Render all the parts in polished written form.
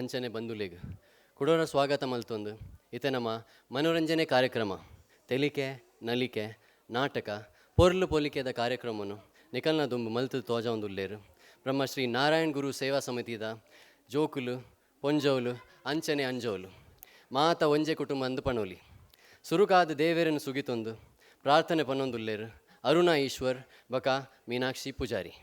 ಅಂಚನೆ ಬಂಧುಲಿಗ್ ಕುಡೋರ ಸ್ವಾಗತ ಮಲ್ತೊಂದು ಇತ್ತೆ ನಮ್ಮ ಮನೋರಂಜನೆ ಕಾರ್ಯಕ್ರಮ ತೆಲಿಕೆ ನಲಿಕೆ ನಾಟಕ ಪೊರ್ಲು ಪೊಲಿಕೆದ ಕಾರ್ಯಕ್ರಮನು ನಿಕಲ್ನ ದುಂಬು ಮಲ್ತು ತೋಜಾವುದುಲ್ಲೇರು ಬ್ರಹ್ಮಶ್ರೀ ನಾರಾಯಣ್ ಗುರು ಸೇವಾ ಸಮಿತಿದ ಜೋಕುಲು ಪೊಂಜೋಲು ಅಂಚನೆ ಅಂಜೋಲು ಮಾತ ಒಂಜೆ ಕುಟುಂಬ ಅಂದು ಪಣೋಲಿ ಸುರುಕಾದ ದೇವೇರನ್ನು ಸುಗಿತೊಂದು ಪ್ರಾರ್ಥನೆ ಪನ್ನೊಂದುಲ್ಲೇರು ಅರುಣಾ ಈಶ್ವರ್ ಬಕ ಮೀನಾಕ್ಷಿ ಪೂಜಾರಿ.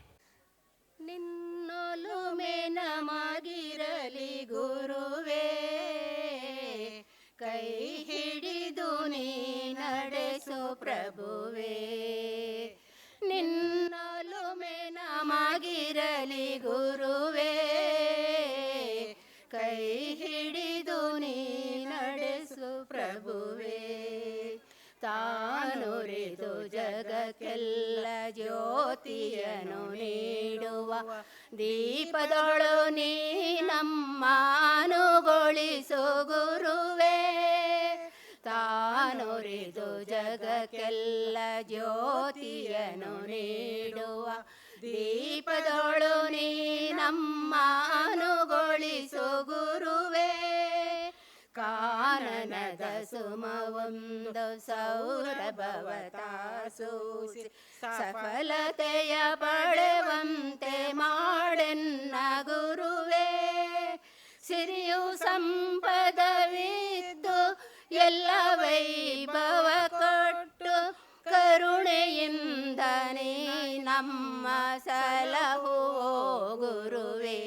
ನಿನ್ನೊಲುಮೆ ನಮಗಿರಲಿ ಗುರುವೇ, ಕೈ ಹಿಡಿದು ನೀ ನಡೆಸು ಪ್ರಭುವೇ. ನಿನ್ನೊಲುಮೆ ನಮಗಿರಲಿ ಗುರುವೇ, ಕೈ ಹಿಡಿದು ನೀ ನಡೆಸು ಪ್ರಭುವೇ. ತಾನುರಿದು ಜಗಕ್ಕೆಲ್ಲ ಜ್ಯೋತಿಯನ್ನು ನೀಡುವ ದೀಪದೊಳು ನೀ ನಮ್ಮ ಅನುಗೊಳಿಸು ಗುರುವೇ. ತಾನುರಿದು ಜಗಕ್ಕೆಲ್ಲ ಜ್ಯೋತಿಯನ್ನು ನೀಡುವ ದೀಪದೊಳು ನೀ ನಮ್ಮ ಅನುಗೊಳಿಸು ಗುರುವೇ. ಕಾನನದ ಸುಮವೊಂದು ಸೌರಭವತ ಸೂಸಿ ಸಫಲತೆಯ ಪಡೆವಂತೆ ಮಾಡೆನ್ನ ಗುರುವೇ. ಸಿರಿಯು ಸಂಪದವಿದ್ದು ಎಲ್ಲ ವೈಭವ ಕೊಟ್ಟು ಕರುಣೆಯಿಂದ ನೀ ನಮ್ಮ ಸಲಹುವೋ ಗುರುವೇ.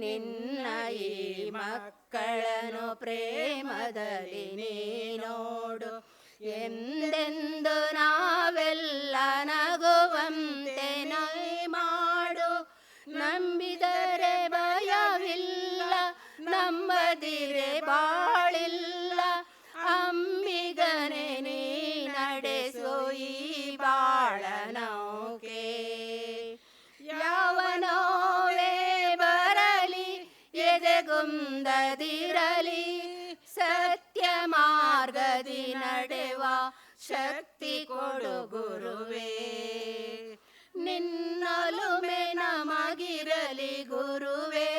ನಿನ್ನ ಈ ಮಕ್ಕಳನ್ನು ಪ್ರೇಮದಲ್ಲಿ ನೀ ನೋಡು, ಎಂದೆಂದು ನಾವೆಲ್ಲ ನಗುವಂತೆ ನೈ ಮಾಡು. ನಂಬಿದರೆ ಭಯವಿಲ್ಲ, ನಂಬದಿರೆ ಬಾಳಿಲ್ಲ, ಅಂಬಿಗನೆ ನೀ ನಡೆಸು ಈ ಬಾಳ ನೌಕೆ. ಯಾವ ನೋವೇ ಬರಲಿ ಎದೆಗುಂದದಿರಲಿ, ಸತ್ಯ ಮಾರ್ಗದಿ ನಡೆವ ಶಕ್ತಿ ಕೊಡು ಗುರುವೇ. ನಿನ್ನೊಲುಮೆ ನಮಗಿರಲಿ ಗುರುವೇ,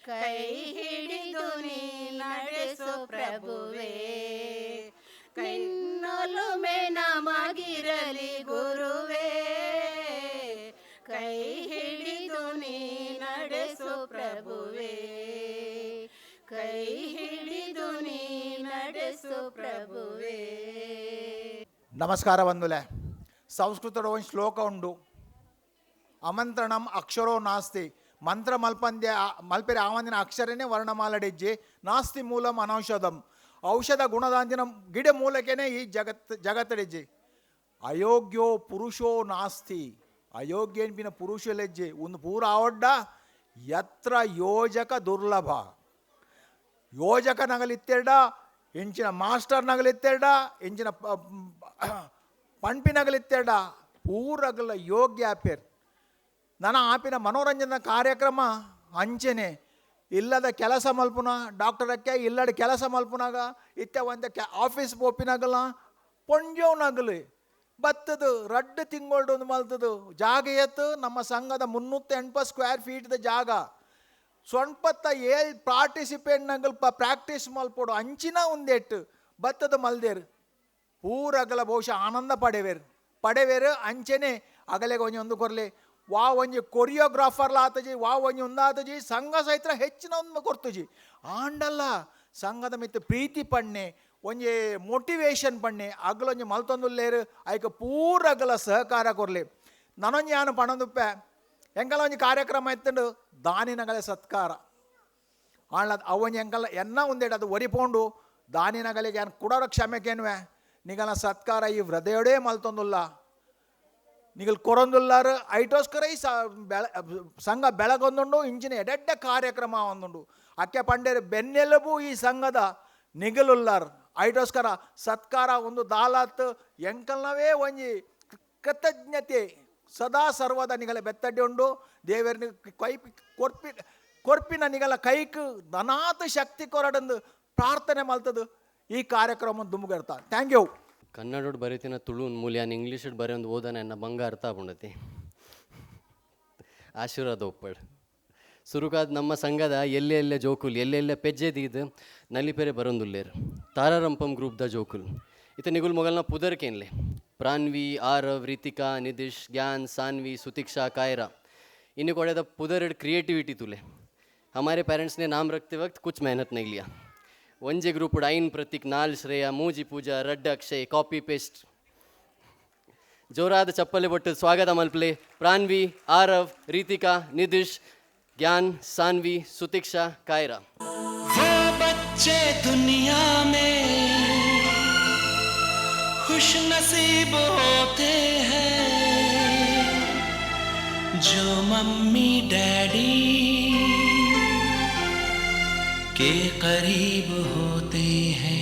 ಕೈ ಹಿಡಿದು ನೀ ನಡೆಸು ಪ್ರಭುವೇ. ನಿನ್ನೊಲುಮೆ ನಮಗಿರಲಿ ಗುರುವೇ, ಕೈ ಹಿಡಿದು ನೀ ನಡೆಸು ಪ್ರಭುವೇ. ಕೈ ಹಿಡಿದು ನೀ ನಡೆಸು ಪ್ರಭುವೇ. ನಮಸ್ಕಾರ ಬಂಧುಲೆ. ಸಂಸ್ಕೃತದ ಒಂದು ಶ್ಲೋಕ ಉಂಡು, ಅಮಂತ್ರಣಂ ಅಕ್ಷರೋ ನಾಸ್ತಿ. ಮಂತ್ರ ಮಲ್ಪೆರೆ ಆವಂದಿನ ಅಕ್ಷರನೇ ವರ್ಣಮಾಲಡೆಜ್ಜೆ, ನಾಸ್ತಿ ಮೂಲಂ ಅನೌಷಧಂ. ಔಷಧ ಗುಣದಾಂತಿನ ಗಿಡ ಮೂಲಕನೇ ಈ ಜಗತ್ತಡೆಜ್ಜೆ. ಅಯೋಗ್ಯೋ ಪುರುಷೋ ನಾಸ್ತಿ. ಅಯೋಗ್ಯನ್ ಪಿನ ಪುರುಷಲೆಜ್ಜೆ ಒಂದು ಪೂರ ಆವಡ್ಡ. ಯತ್ರ ಯೋಜಕ ದುರ್ಲಭ. ಯೋಜಕ ನಗಲಿತ್ತೆರಡ, ಎಂಚಿನ ಮಾಸ್ಟರ್ ನಗಲಿತ್ತೆರಡ, ಎಂಚಿನ ಪಂಪಿನಗಲಿತ್ತೆರಡ, ಪೂರಗಲ ಯೋಗ್ಯ ಆಪೇರ್. ನನ್ನ ಆಪಿನ ಮನೋರಂಜನಾ ಕಾರ್ಯಕ್ರಮ ಅಂಚೆನೆ ಇಲ್ಲದ ಕೆಲಸ ಮಲ್ಪುನ ಡಾಕ್ಟರಕ್ಕೆ ಇಲ್ಲದ ಕೆಲಸ ಮಲ್ಪುನಾಗ ಇತ್ತೆ ಒಂದು ಆಫೀಸ್ ಪೋಪಿನಾಗಲ್ಲ ಪೊಂಜೋನಾಗಲಿ ಬತ್ತದು ರಡ್ಡು ತಿಂಗಳು ಒಂದು ಮಲ್ತದು ಜಾಗ ಎತ್ತು. ನಮ್ಮ ಸಂಘದ 380 ಸ್ಕ್ವೇರ್ ಫೀಟ್ದ ಜಾಗ ಸೊಂಪತ್ತ 7 ಪಾರ್ಟಿಸಿಪೇಟ್ ನಗಲ್ ಪ್ರಾಕ್ಟೀಸ್ ಮಲ್ಪೋಡು ಅಂಚಿನ ಒಂದೆಟ್ಟು ಬತ್ತದ ಮಲ್ದೇರು ಪೂರಗಲ ಬಹುಶಃ ಆನಂದ ಪಡೆವೇರು ಅಂಚೆನೆ ಅಗಲೆಗೆ ಒಂದು ಕೊರಲಿ ವಾ ಒಂಜಿ ಕೊರಿಯೋಗ್ರಾಫರ್ಲ ಆತಜಿ, ವಾ ಒಂಜಿ ಒಂದಾತಜಿ ಸಂಘ ಸಹಿತ ಹೆಚ್ಚಿನ ಒಂದು ಕೊರ್ತುಜಿ ಆಂಡಲ್ಲ. ಸಂಘದ ಮಿತ್ತು ಪ್ರೀತಿ ಪಣ್ಣೆ ಒಂಜಿ ಮೋಟಿವೇಶನ್ ಪಣ್ಣೆ ಅಗಲೊಂಜಿ ಮಲ್ತೊಂದುಲ್ಲೇರು ಐಕ ಪೂರಗಲ ಸಹಕಾರ ಕೊರಲಿ. ನನೊಂಜಿ ಯಾನು ಪಣದುಪ್ಪೆ ಎಂಕಲ ಒಂಜಿ ಕಾರ್ಯಕ್ರಮ ಎತ್ತಂಡು ದಾನಿನಗಲೆ ಸತ್ಕಾರ ಆಳ ಅವೊಂಜಿ ಎಂಕಲ್ಲ ಎನ್ನ ಒಂದೇಡು ಅದು ಒರಿಪೋಂಡು ದಾನಿನಗಲಿಗೆ ಯಾನು ಕುಡೋರ ಕ್ಷಮೆಕೇನುವೆ ನಿಗಲ ಸತ್ಕಾರ ಈ ಹೃದಯಡೇ ಮಲ್ತೊಂದುಲ್ಲ ನಿಗಲ್ ಕೊರೊಂದುಲ್ಲಾರು ಐಟೋಸ್ಕರ ಈ ಸಂಘ ಬೆಳಗೊಂದುಂಡು ಇಂಚಿನ ಎಡೆಡ್ಡ ಕಾರ್ಯಕ್ರಮ ಒಂದುಂಡು ಅಕ್ಕೆ ಪಂಡೇರು ಬೆನ್ನೆಲುಬು ಈ ಸಂಘದ ನಿಗಲುಲ್ಲಾರು ಐಟೋಸ್ಕರ ಸತ್ಕಾರ ಒಂದು ದಾಲಾತ್ ಎಂಕಲ್ನವೇ ಒಂಜಿ ಕೃತಜ್ಞತೆ ಸದಾ ಸರ್ವದ ನಿಗಲ ಬೆತ್ತಡ್ಡಿ ಉಂಡು. ದೇವರ ಕೈ ಕೊರ್ಪಿನ ನಿಗಲ ಕೈಕ್ ಧನಾತ್ ಶಕ್ತಿ ಕೊರಡಂದು ಪ್ರಾರ್ಥನೆ ಮಲ್ತದು ಈ ಕಾರ್ಯಕ್ರಮ ದುಮ್ಗರ್ತ. Thank you. ಕನ್ನಡ ಬರೀತಿನ ತುಳು ಮೂಲ್ಯಾನ ಇಂಗ್ಲೀಷ್ ಬರೀ ಒಂದು ಓದನ ಎನ್ನ ಬಂಗ ಅರ್ಥ ಆಗ್ಬಿಡತಿ. ಆಶೀರ್ವಾದ ಒಪ್ಪಡು. ಸುರುಕಾದ ನಮ್ಮ ಸಂಘದ ಎಲ್ಲೆಲ್ಲ ಜೋಕುಲ್ ಎಲ್ಲೆಲ್ಲ ಪೆಜ್ಜೆದೀದ್ ನಲಿಪೆರೆ ಬರೊಂದುಲ್ಲೇರು ತಾರಾರಂಪಂ ಗ್ರೂಪ್ದ ಜೋಕುಲ್ ಇತ ನಿಗುಲ್ ಮೊಗಲ್ನ ಪುದರ್ಕೇನ್ಲೆ ಪ್ರಾನ್ವಿ ಆರವ್ ರಿತಿಕಾ ನಿದಿಶ್ ज्ञान सानवी सुतिक्षा कायरा इन्हें कोड़े पुदर क्रिएटिविटी तुले हमारे पेरेंट्स ने नाम रखते वक्त कुछ मेहनत नहीं लिया वंजे ग्रुप आइन प्रतीक नाल श्रेया मूजी पूजा रड्ड अक्षय कॉपी पेस्ट जोराद चप्पले बट्ट स्वागत मल्पले प्रान्वी आरव रितिका निदिश ज्ञान सानवी सुतिक्षा कायरा वो बच्चे दुनिया में खुश नसीब होते हैं जो मम्मी डैडी के करीब होते हैं।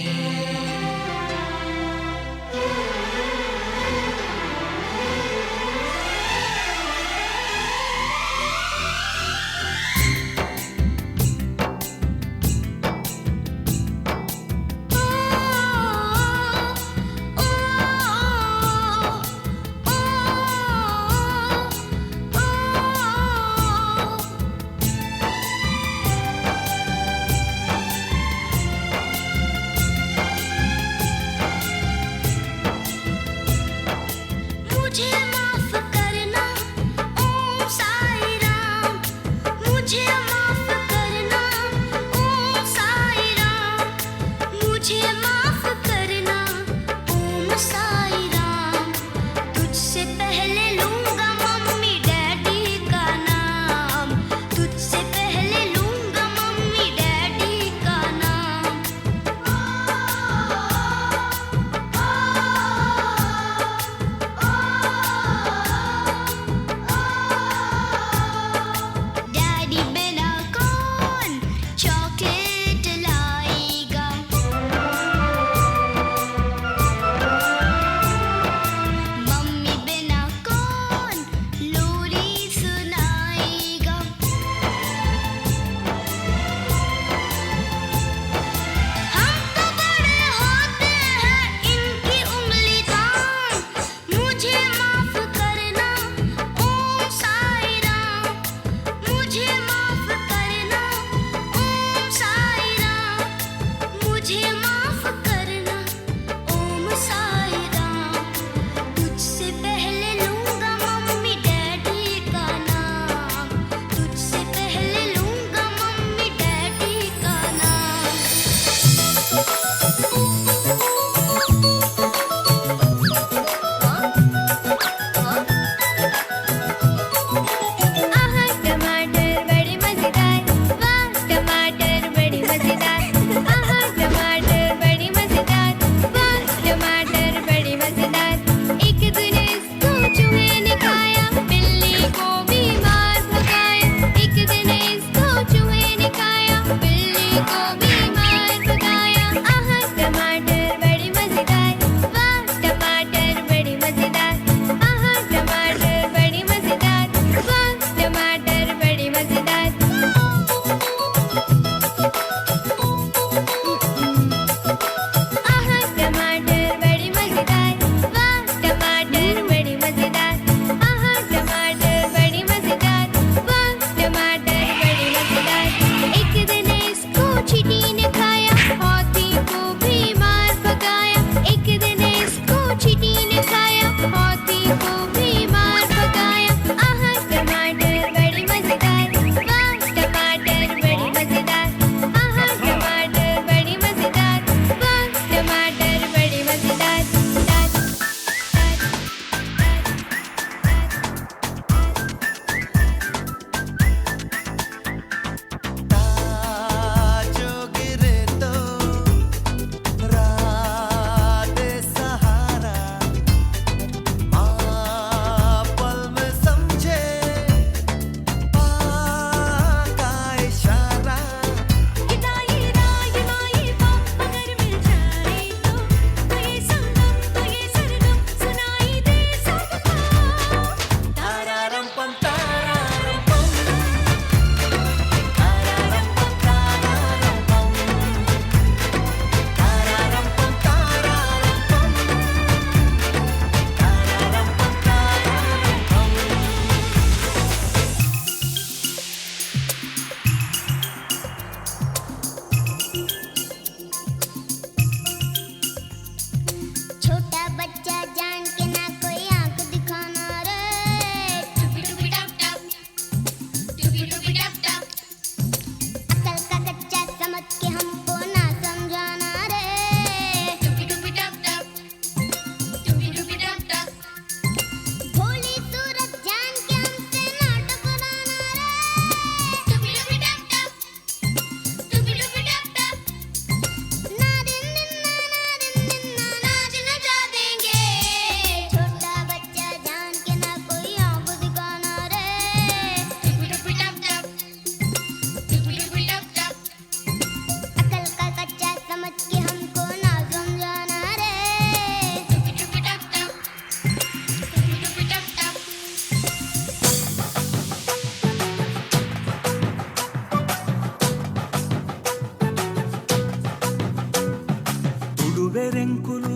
ತುಳುವೆರೆಂಕುಲು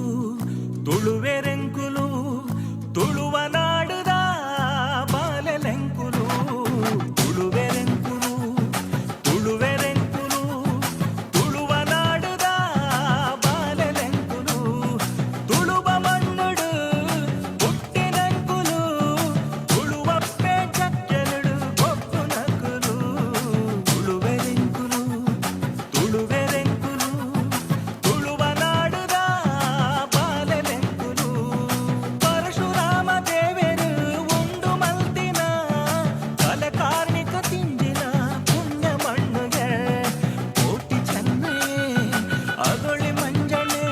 ತುಳುವೆರೆಂಕುಲು ತುಳುವ ನಾಡುದ ಬಾಲೆಲೆಂಕುಲು ತುಳುವೆರೆಂಕುಲು ತುಳುವೆರೆಂಕುಲು ತುಳುವ ನಾಡುದ ಬಾಲೆಲೆಂಕುಲು ತುಳುವ ಮಣ್ಣುಡು ಹುಟ್ಟಿನಂಕುಲು ತುಳುವಪ್ಪೆ ಚಕ್ಕೆರಡು ಗೊಪ್ಪು ನಕುಲು ತುಳುವೆರೆಂಕುಲು ತುಳುವೆರೆಂಕುಲು ತುಳುವ ನಾಡುದ ಬಾಲೆಲೆಂಕುಲು ಪರಶುರಾಮ ದೇವರು ಉಂಡು ಮಲ್ತಿನ ಕಲೆ ಕಾರ್ಮಿಕ ತಿಂದಿನ ಪುಣ್ಯ ಮಣ್ಣುಗೆ ಕೋಟಿ ಚೆನ್ನೆ ಅಗೊಳಿ ಮಂಜನೆ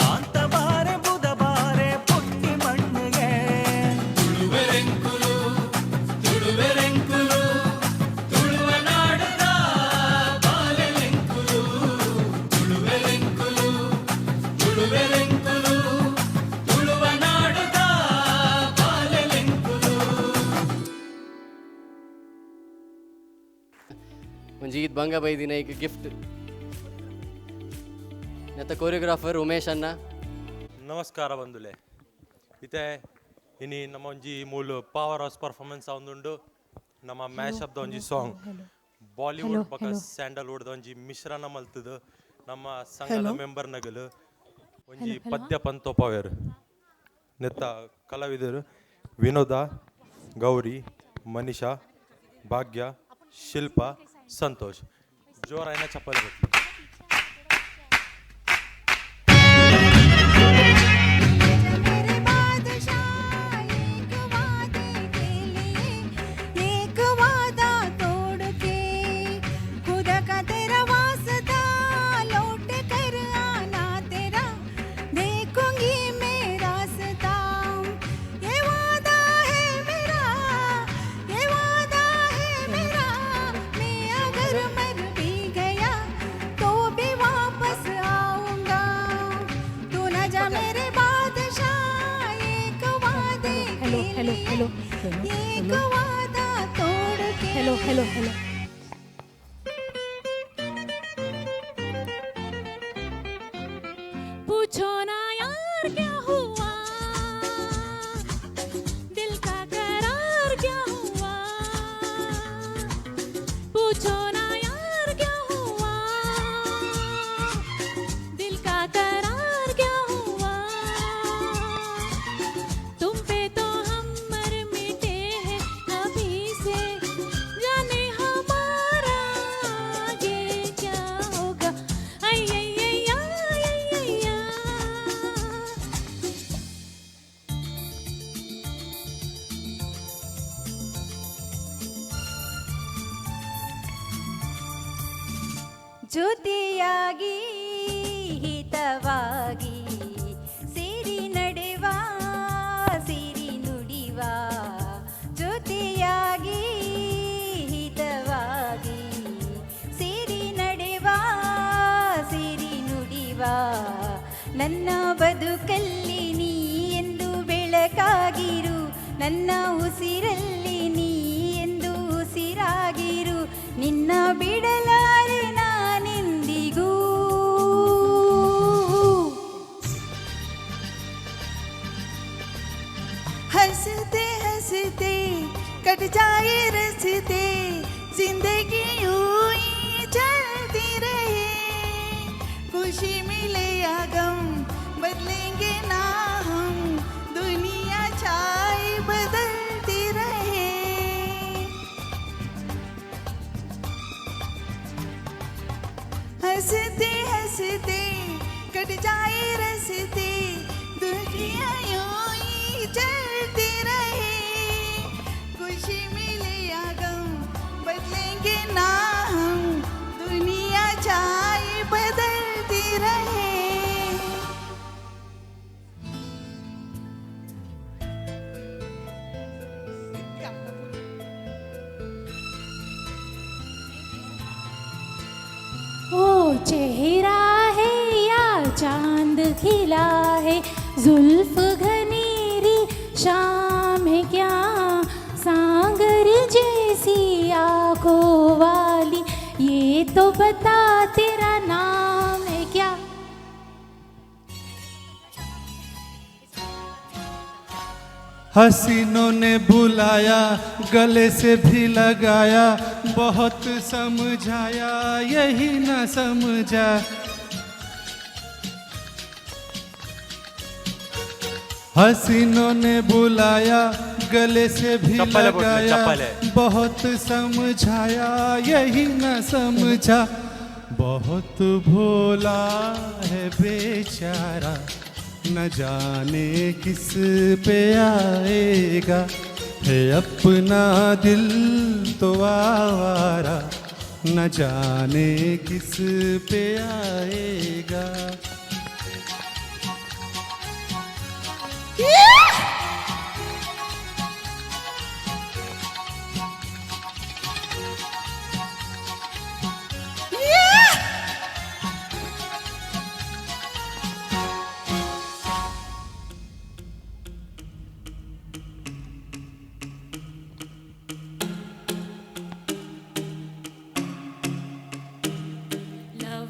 ಕಾಂತಬಾರೆ ಬುಧಬಾರೆ ಪುಟ್ಟಿ ಮಣ್ಣುಗೆ ತುಳುವೆರೆಂಕುಲು ತುಳುವೆರೆಂಕುಲು ತುಳುವ ನಾಡುದ ಬಾಲೆಲೆಂಕುಲು ತುಳುವೆರೆಂಕುಲು ತುಳುವೆರೆಂಕುಲು ತುಳುವ ನಾಡುದ ಬಾಲೆಲೆಂಕುಲು. ಒಂಜಿ ಈದ್ ಬಂಗ ಬೈದಿನ ಈಗ ಗಿಫ್ಟ್ ನೆತ್ತ ಕೊರಿಯೋಗ್ರಾಫರ್ ಉಮೇಶ್ ಅನ್ನ. ನಮಸ್ಕಾರ ಬಂಧುಲೆ ಇತ್ತೆ ಇನಿ ನಮ್ಮ ಒಂಜಿ ಮೂಲು ಪವರ್ ಹೌಸ್ ಪರ್ಫಾರ್ಮೆನ್ಸ್ ಆವೊಂದುಂಡು ನಮ್ಮ ಮ್ಯಾಶ್ ಅಪ್ ದ ಒಂಜಿ ಸಾಂಗ್ ಬಾಲಿವುಡ್ ಪಕ್ಕ ಸ್ಯಾಂಡಲ್ವುಡ್ ದ ಒಂಜಿ ಮಿಶ್ರಣ ಮಲ್ತದು ನಮ್ಮ ಸಂಘದ ಮೆಂಬರ್ ನಗಲು ಒಂಜಿ ಪದ್ಯ ಪಂತೋಪವೇರು ನೆತ್ತ ಕಲಾವಿದರು ವಿನೋದ ಗೌರಿ ಮನಿಷಾ ಭಾಗ್ಯ ಶಿಲ್ಪ ಸಂತೋಷ್ ಜೋರಾಯಿನ ಚಪ್ಪಲಿ ಬೇಕು. मेरे बादशाह एक वादे के लिए एक वादा तोड़ के खुदा का तेरा वास्ता लौट कर आना तेरा देखूंगी मैं रास्ता ये वादा है मेरा ये वादा है मेरा मैं अगर मर भी गया तो भी वापस आऊंगा तू न जा मेरे बादशाह एक वादे के लिए एक वादा तोड़ के पूछो ना यार क्या हुआ दिल का करार क्या हुआ पूछो ना यार क्या हुआ दिल का करार क्या हुआ तुम पे तो हम मर मिटे हैं अभी से जाने हमारा आगे क्या होगा आई आई आई आई आई आई ಜೊತೆಯಾಗಿ ಹಿತವಾಗಿ ಸೇರಿ ನಡೆವ ಸಿರಿ ನುಡಿವ ಜೊತೆಯಾಗಿ ಹಿತವಾಗಿ ಸೇರಿ ನಡೆವ ಸಿರಿ ನುಡಿವ ನನ್ನ ಬದುಕಲ್ಲಿ ನೀ ಎಂದು ಬೆಳಕಾಗಿರು ನನ್ನ ಉಸಿರಲ್ಲಿ ನೀ ಎಂದು ಉಸಿರಾಗಿರು ನಿನ್ನ ಬಿಡಲಾರೆ ನಾನೆಂದಿಗೂ हंसते हंसते कट जाए रस्ते जिंदगी यूं ही चलती रहे खुशी मिले या गम बदलेंगे ना हम दुनिया चाहे बदलती रहे हंसते हंसते कट जाए रस्ते दुनिया यूं ही चलती रहे खुशी मिले या गम बदलेंगे ना हम दुनिया चाहे बदलती रहे ओ चेहरा है या चांद खिला है जुल्फ घनेरी शाम है क्या सांगर जैसी आंखों वाली ये तो बता तेरा नाम है क्या हसीनों ने बुलाया गले से भी लगाया बहुत समझाया यही न समझा हसीनों ने बुलाया गले से भी चप्पलें बोल, लगाया चप्पलें। बहुत समझाया यही न समझा बहुत भोला है बेचारा न जाने किस पे आएगा है अपना दिल तो आवारा न जाने किस पे आएगा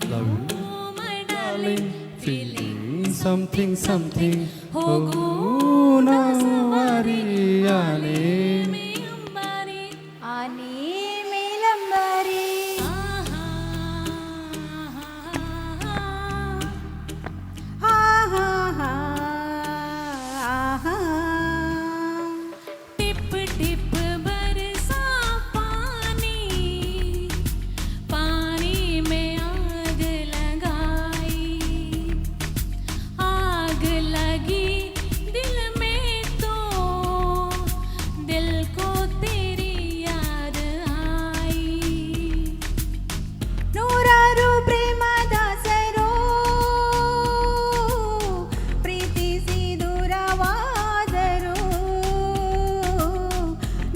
Love you, my darling, feeling something something ಹೋಗು na wariyane ಮೇ ಅಂಬಾರಿ ಆನೆ ಮೇಲಂಬರಿ ಆಹಾ ಆಹಾ ಆಹಾ टिप टिप बरसा पानी पानी में आग लगाई आग लगी दिल में तो दिल को तेरी याद आई ನೂರಾರು ಪ್ರೇಮದಾಸರು ಪ್ರೀತಿಸಿ ದೂರವಾದರು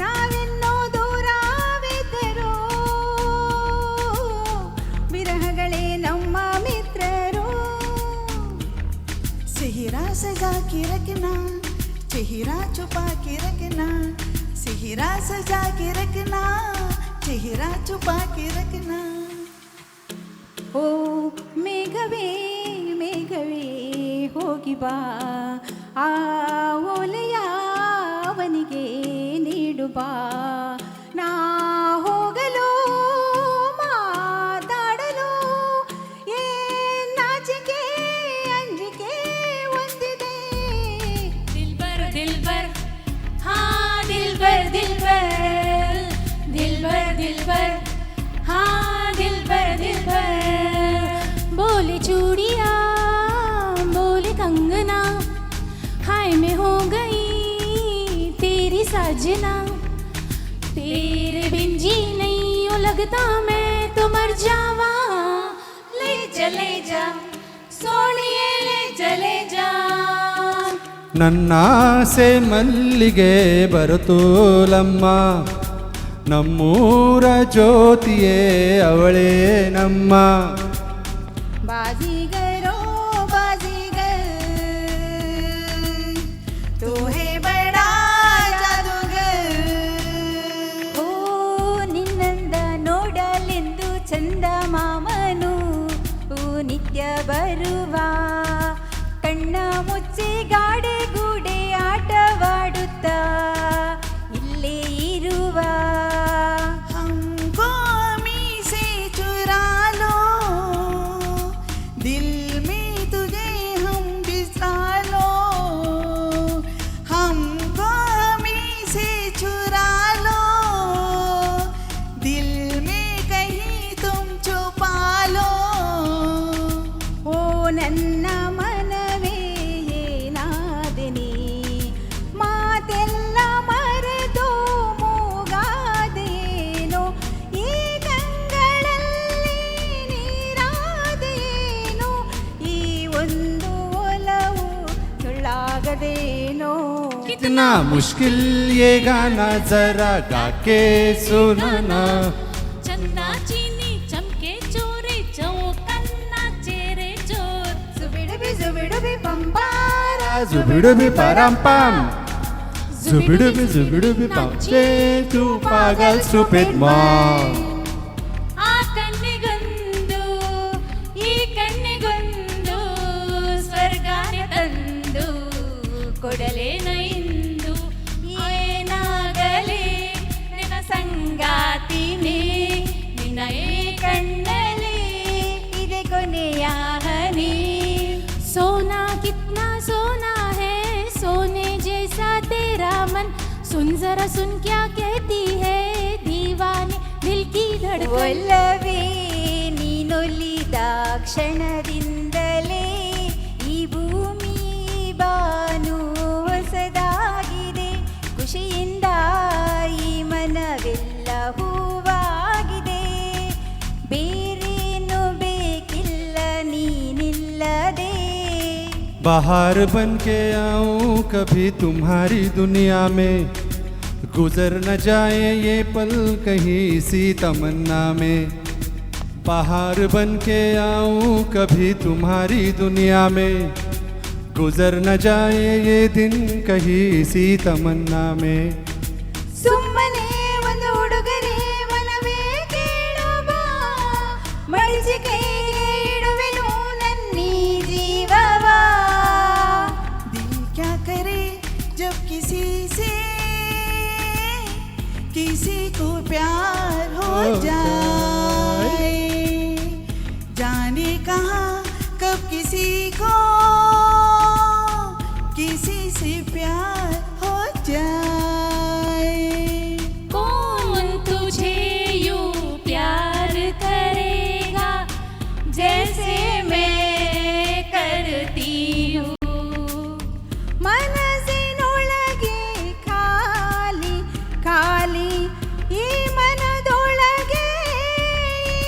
ನಾವೆನ್ನೋ ದೂರವಿದ್ದರು ವಿರಹಗಳೇ ನಮ್ಮ ಮಿತ್ರರು ಸಿಹಿರಾ ಸಜಾ के रखना चेहरा छुपा के रखना सिहिरा सजा के रखना चेहरा छुपा के रखना ಓ ಮೇಘವೇ ಮೇಘವೇ ಹೋಗಿ ಬಾ ಆ ಓಲೆಯ ಅವನಿಗೆ ನೀಡು ಬಾ ನಾ ಹೋಗಲು ಮಾತಾಡಲು ನಾಚಿಕೆ ಅಂಜಿಕೆ ಒಂದಿದೆ दिलबर हाँ दिलबर दिलबर दिलबर दिलबर हाँ दिलबर बोले चूड़िया बोले कंगना हाय मैं हो गई तेरी साजना तेरे बिन जी नहीं हो लगता मैं तो मर जावा ले चले जा सोनिए ले चले जा ನನ್ನಾಸೆ ಮಲ್ಲಿಗೆ ಬರುತ್ತೋಲಮ್ಮ ನಮ್ಮೂರ ಜ್ಯೋತಿಯೇ ಅವಳೇ ನಮ್ಮ बाजीगरो बाजीगर तू है बड़ा जादूगर ಓ ನಿನ್ನಂದ ನೋಡಲೆಂದು ಚಂದ ಮಾಮನು ನಿತ್ಯ ಬರುವ ಕಣ್ಣ ಮುಚ್ಚಿ ಗಾಡೆ ಗೂಡೆ ಆಟವಾಡುತ್ತಾ ಇಲ್ಲೇ ಇರುವ हमको से चुरा लो दिल में तुझे हम बिसरा लो हमको से चुरा लो दिल में कहीं तुम छुपा लो ओ ನನ್ನ ಮನವೇ ಏನಾದೆನಿ ಮಾತೆಲ್ಲ ಮರೆತು ಮೂಗಾದೇನೋ ಈ ಕಂಗಳಲ್ಲಿ ನೀರಾದೇನೋ ಈ ಒಂದು ಒಲವು ಸುಳ್ಳಾಗದೇನೋ कितना मुश्किल ये गाना जरा गा के सुनाना चंदा चीनी चमके चोरे चौकन्ना चेरे चोर जुबिडुबि पंपारा जुबिडुबि परांपाम जुबिडुबि पम तू पागल stupid mom ಆ ಕಣ್ಣಿಗೊಂದು ಈ ಕಣ್ಣಿಗೊಂದು ಸ್ವರ್ಗಾನೆ ತಂದು ಕೊಡಲೇನ ಇಂದು ನಯೇ ಕಣ್ಣಲ್ಲಿ ಇದೆ ಕೊನೆಯ ಹನಿ सोना कितना सोना है सोने जैसा तेरा मन सुन जरा सुन क्या कहती है दीवाने दिल की धड़कन ಒಲ್ಲವೇ ನೀನೊಲಿದ ಕ್ಷಣದಿಂದಲೇ ಈ ಭೂಮಿ ಬಾನು ಹೊಸದಾಗಿದೆ ಖುಷಿಯಿಂದ ಈ ಮನವೆಲ್ಲ ಹೂವಾಗಿದೆ ಬೇರೇನು ಬೇಕಿಲ್ಲ ನೀನಿಲ್ಲದೆ बाहर बन के आऊं कभी तुम्हारी दुनिया में गुजर न जाए ये पल कहीं इसी तमन्ना में बाहर बन के आऊं कभी तुम्हारी दुनिया में गुजर न जाए ये दिन कहीं इसी तमन्ना में ಸುಮ್ಮನೆ ಒಂದು ಹುಡುಗರೇ ಮನವೇ ಕೇಳಬಾ ಮಡಿಸಿ ಕೈಗೆ ಇಡುವೆನು ನನ್ನೀ ಜೀವವಾ ದಿಲ್ ಕ್ಯಾ ಕರೆ ಜಬ್ ಕಿಸಿ ಸೆ किसी को प्यार हो जाए जाने कहाँ कब किसी को किसी से प्यार हो जाए कौन तुझे यूं प्यार करेगा जैसे मैं करती हूँ ಮನಸ್ಸಿನೊಳಗೆ ಖಾಲಿ ಖಾಲಿ ಈ ಮನದೊಳಗೆ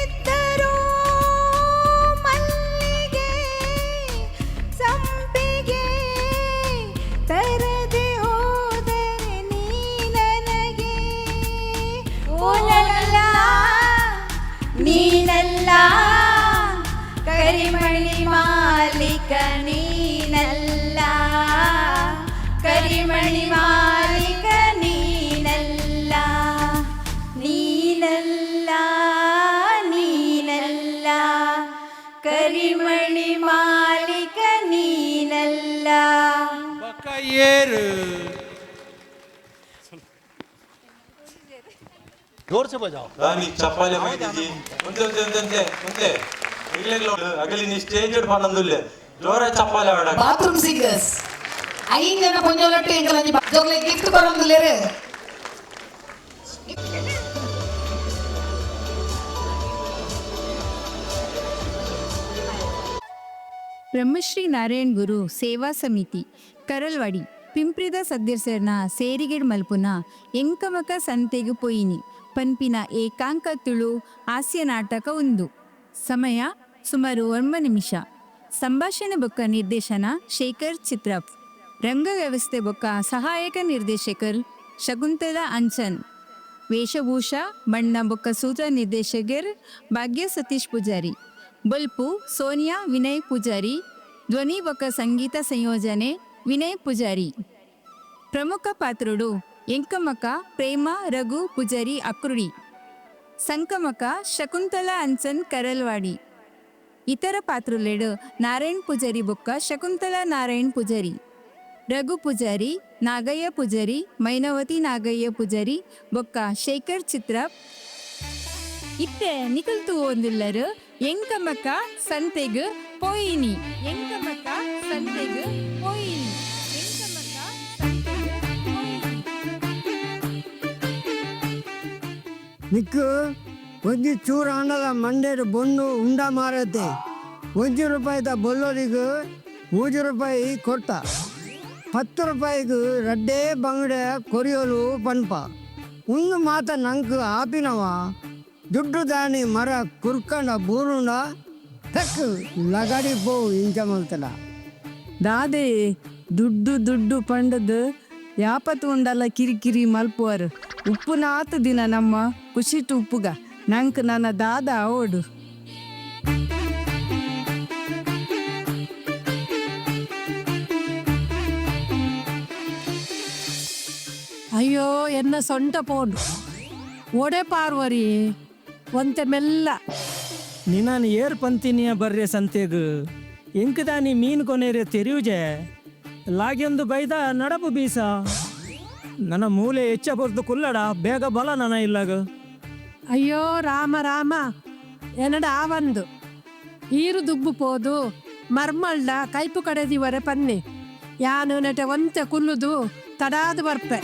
ಇದ್ದರೂ ಮಲ್ಲಿಗೆ ಸಂಪಿಗೆ ತರದೆ ಹೋದರೆ ನೀ ನನಗೆ ಓಲಲ್ಲ ನೀನಲ್ಲ ಕರಿಮಣಿ ಮಾಲೀಕ ನೀನಲ್ಲ ಕರಿಮಣಿ ಮಾಲೀಕ ನೀನಲ್ಲ ನೀನಲ್ಲ ನೀನಲ್ಲ ಕರಿಮಣಿ ಮಾಲೀಕ ನೀನಲ್ಲ बकायेर जोर से बजाओ ರಾಣಿ ಚಪ್ಪಾಳೆ ಬೈದಿಜಿ ಒಂದೇ ಅಗಲಿ ನೀ ಸ್ಟೇಜ್ ಪನ್ನಂದುಲ್ಲೆ ಜೋರ ಚಪ್ಪಾಳೆ ಆಡ ಬಾತ್ರೂಮ್ ಸಿಂಗರ್ಸ್ ಐಂಗನ ಪೊಂಜೋಲಟ್ಟು ಎಂಕಲಂಜಿ ಜೋಗ್ಲೆ ಗಿಫ್ಟ್ ಕೊರಂದುಲ್ಲೆರು ಬ್ರಹ್ಮಶ್ರೀ ನಾರಾಯಣ್ ಗುರು ಸೇವಾ ಸಮಿತಿ ಕರಲ್ವಾಡಿ ಪಿಂಪ್ರಿದ ಸದಸ್ಯರನ ಸೇರಿಗೆಡ್ ಮಲ್ಪುನ ಎಂಕಮಕ ಸಂತೆಗು ಪೊಯಿನಿ ಪನ್ಪಿನ ಏಕಾಂಕ ತುಳು ಹಾಸ್ಯ ನಾಟಕ ಒಂದು ಸಮಯ ಸುಮಾರು 9 ನಿಮಿಷ ಸಂಭಾಷಣೆ ಬೊಕ್ಕ ನಿರ್ದೇಶನ ಶೇಖರ್ ಚಿತ್ರಪ್ ರಂಗ ವ್ಯವಸ್ಥೆ ಬೊಕ್ಕ ಸಹಾಯಕ ನಿರ್ದೇಶಕರ್ ಶಕುಂತಲಾ ಅಂಚನ್ ವೇಷಭೂಷ ಬಣ್ಣ ಬೊಕ್ಕ ಸೂತ್ರ ನಿರ್ದೇಶಕರ್ ಭಾಗ್ಯ ಸತೀಶ್ ಪೂಜಾರಿ ಬಲ್ಪು ಸೋನಿಯಾ ವಿನಯ್ ಪೂಜಾರಿ ಧ್ವನಿ ಬೊಕ್ಕ ಸಂಗೀತ ಸಂಯೋಜನೆ ವಿನಯ್ ಪೂಜಾರಿ ಪ್ರಮುಖ ಪಾತ್ರರು ಎಂಕಮಕ ಪ್ರೇಮ ರಘು ಪೂಜಾರಿ ಅಕ್ರುಡಿ ಸಂಕಮಕ ಶಕುಂತಲಾ ಅಂಚನ್ ಕರಲ್ವಾಡಿ ಇತರ ಪಾತ್ರಲೆಡು ನಾರಾಯಣ್ ಪೂಜಾರಿ ಬೊಕ್ಕ ಶಕುಂತಲಾ ನಾರಾಯಣ್ ಪೂಜಾರಿ ರಘು ಪೂಜಾರಿ ನಾಗಯ್ಯ ಪೂಜಾರಿ ಮೈನವತಿ ನಾಗಯ್ಯ ಪೂಜಾರಿ ಬೊಕ್ಕ ಶೇಖರ್ ಚಿತ್ರ ಇತ್ತೆ ನಿಕಲ್ತು ಓದಿಲ್ಲರು ಎಂಕಮಕ ಸಂತೆಗು ಪೋಯಿನಿ ಎಂಕಮಕ ಸಂತೆಗು ಪೋಯಿನಿ ಎಂಕಮಕ ಸಂತೆಗು ಪೋಯಿನಿ ನಿಕ್ಕು ಒಂಜಿ ಚೂರು ಹಣದ ಮಂಡೇರು ಬೊಂಡು ಉಂಡ ಮಾರತ್ತೆ ₹1 ಬೊಲ್ಲೋರಿಗೂ ₹3 ಕೊಟ್ಟ 10 ರೂಪಾಯಿಗೂ ರಡ್ಡೇ ಬಂಗಡೆ ಕೊರಿಯೋಲು ಪನ್ಪ ಒಂದು ಮಾತ ನಂಗೆ ಆಪಿನವ ದುಡ್ಡು ದಾಣಿ ಮರ ಕುರ್ಕಂಡ ಬೂರುಂಡ ತಕ್ಕ ಲಗಾಡಿ ಪೋ ಇಂಚ ಮಲ್ತಲ ದಾದೆ ದುಡ್ಡು ದುಡ್ಡು ಪಂಡದು ಯಾಪತ್ತು ಉಂಡಲ್ಲ ಕಿರಿಕಿರಿ ಮಲ್ಪುವರು ಉಪ್ಪುನ ಆತು ದಿನ ನಮ್ಮ ಖುಷಿಟ್ಟು ಉಪ್ಪುಗ ನಂಗೆ ನನ್ನ ದಾದ ಓಡು ಅಯ್ಯೋ ಎನ್ನ ಸೊಂಟ ಪೋಂಡು ಒಡೆ ಪಾರ್ವರಿ ಒಂತೆ ಮೆಲ್ಲ ನಿನಾನು ಏರ್ ಪಂತಿನಿಯ ಬರ್ರೆ ಸಂತೆಗು ಎಂಕದಾನಿ ಮೀನು ಕೊನೆರೆ ತೆರಿಯುಜೆ ಲಾಗ್ಯೊಂದು ಬೈದ ನಡಪು ಬೀಸ ನನ್ನ ಮೂಲೆ ಹೆಚ್ಚ ಬರ್ದು ಕುಲ್ಲಡ ಬೇಗ ಬಲ ನನ್ನ ಇಲ್ಲಾಗ ಅಯ್ಯೋ ರಾಮ ರಾಮ ಎನಡ ಆವಂದು ಈರು ದುಬ್ಬು ಪೋದು ಮರ್ಮಳ್ಳ ಕೈಪು ಕಡೆದಿವರೆ ಪನ್ನಿ ಯಾನು ನೆಟೆ ಒಂತೆ ಕುಲ್ಲುದು ತಡಾದು ಬರ್ಪೆ.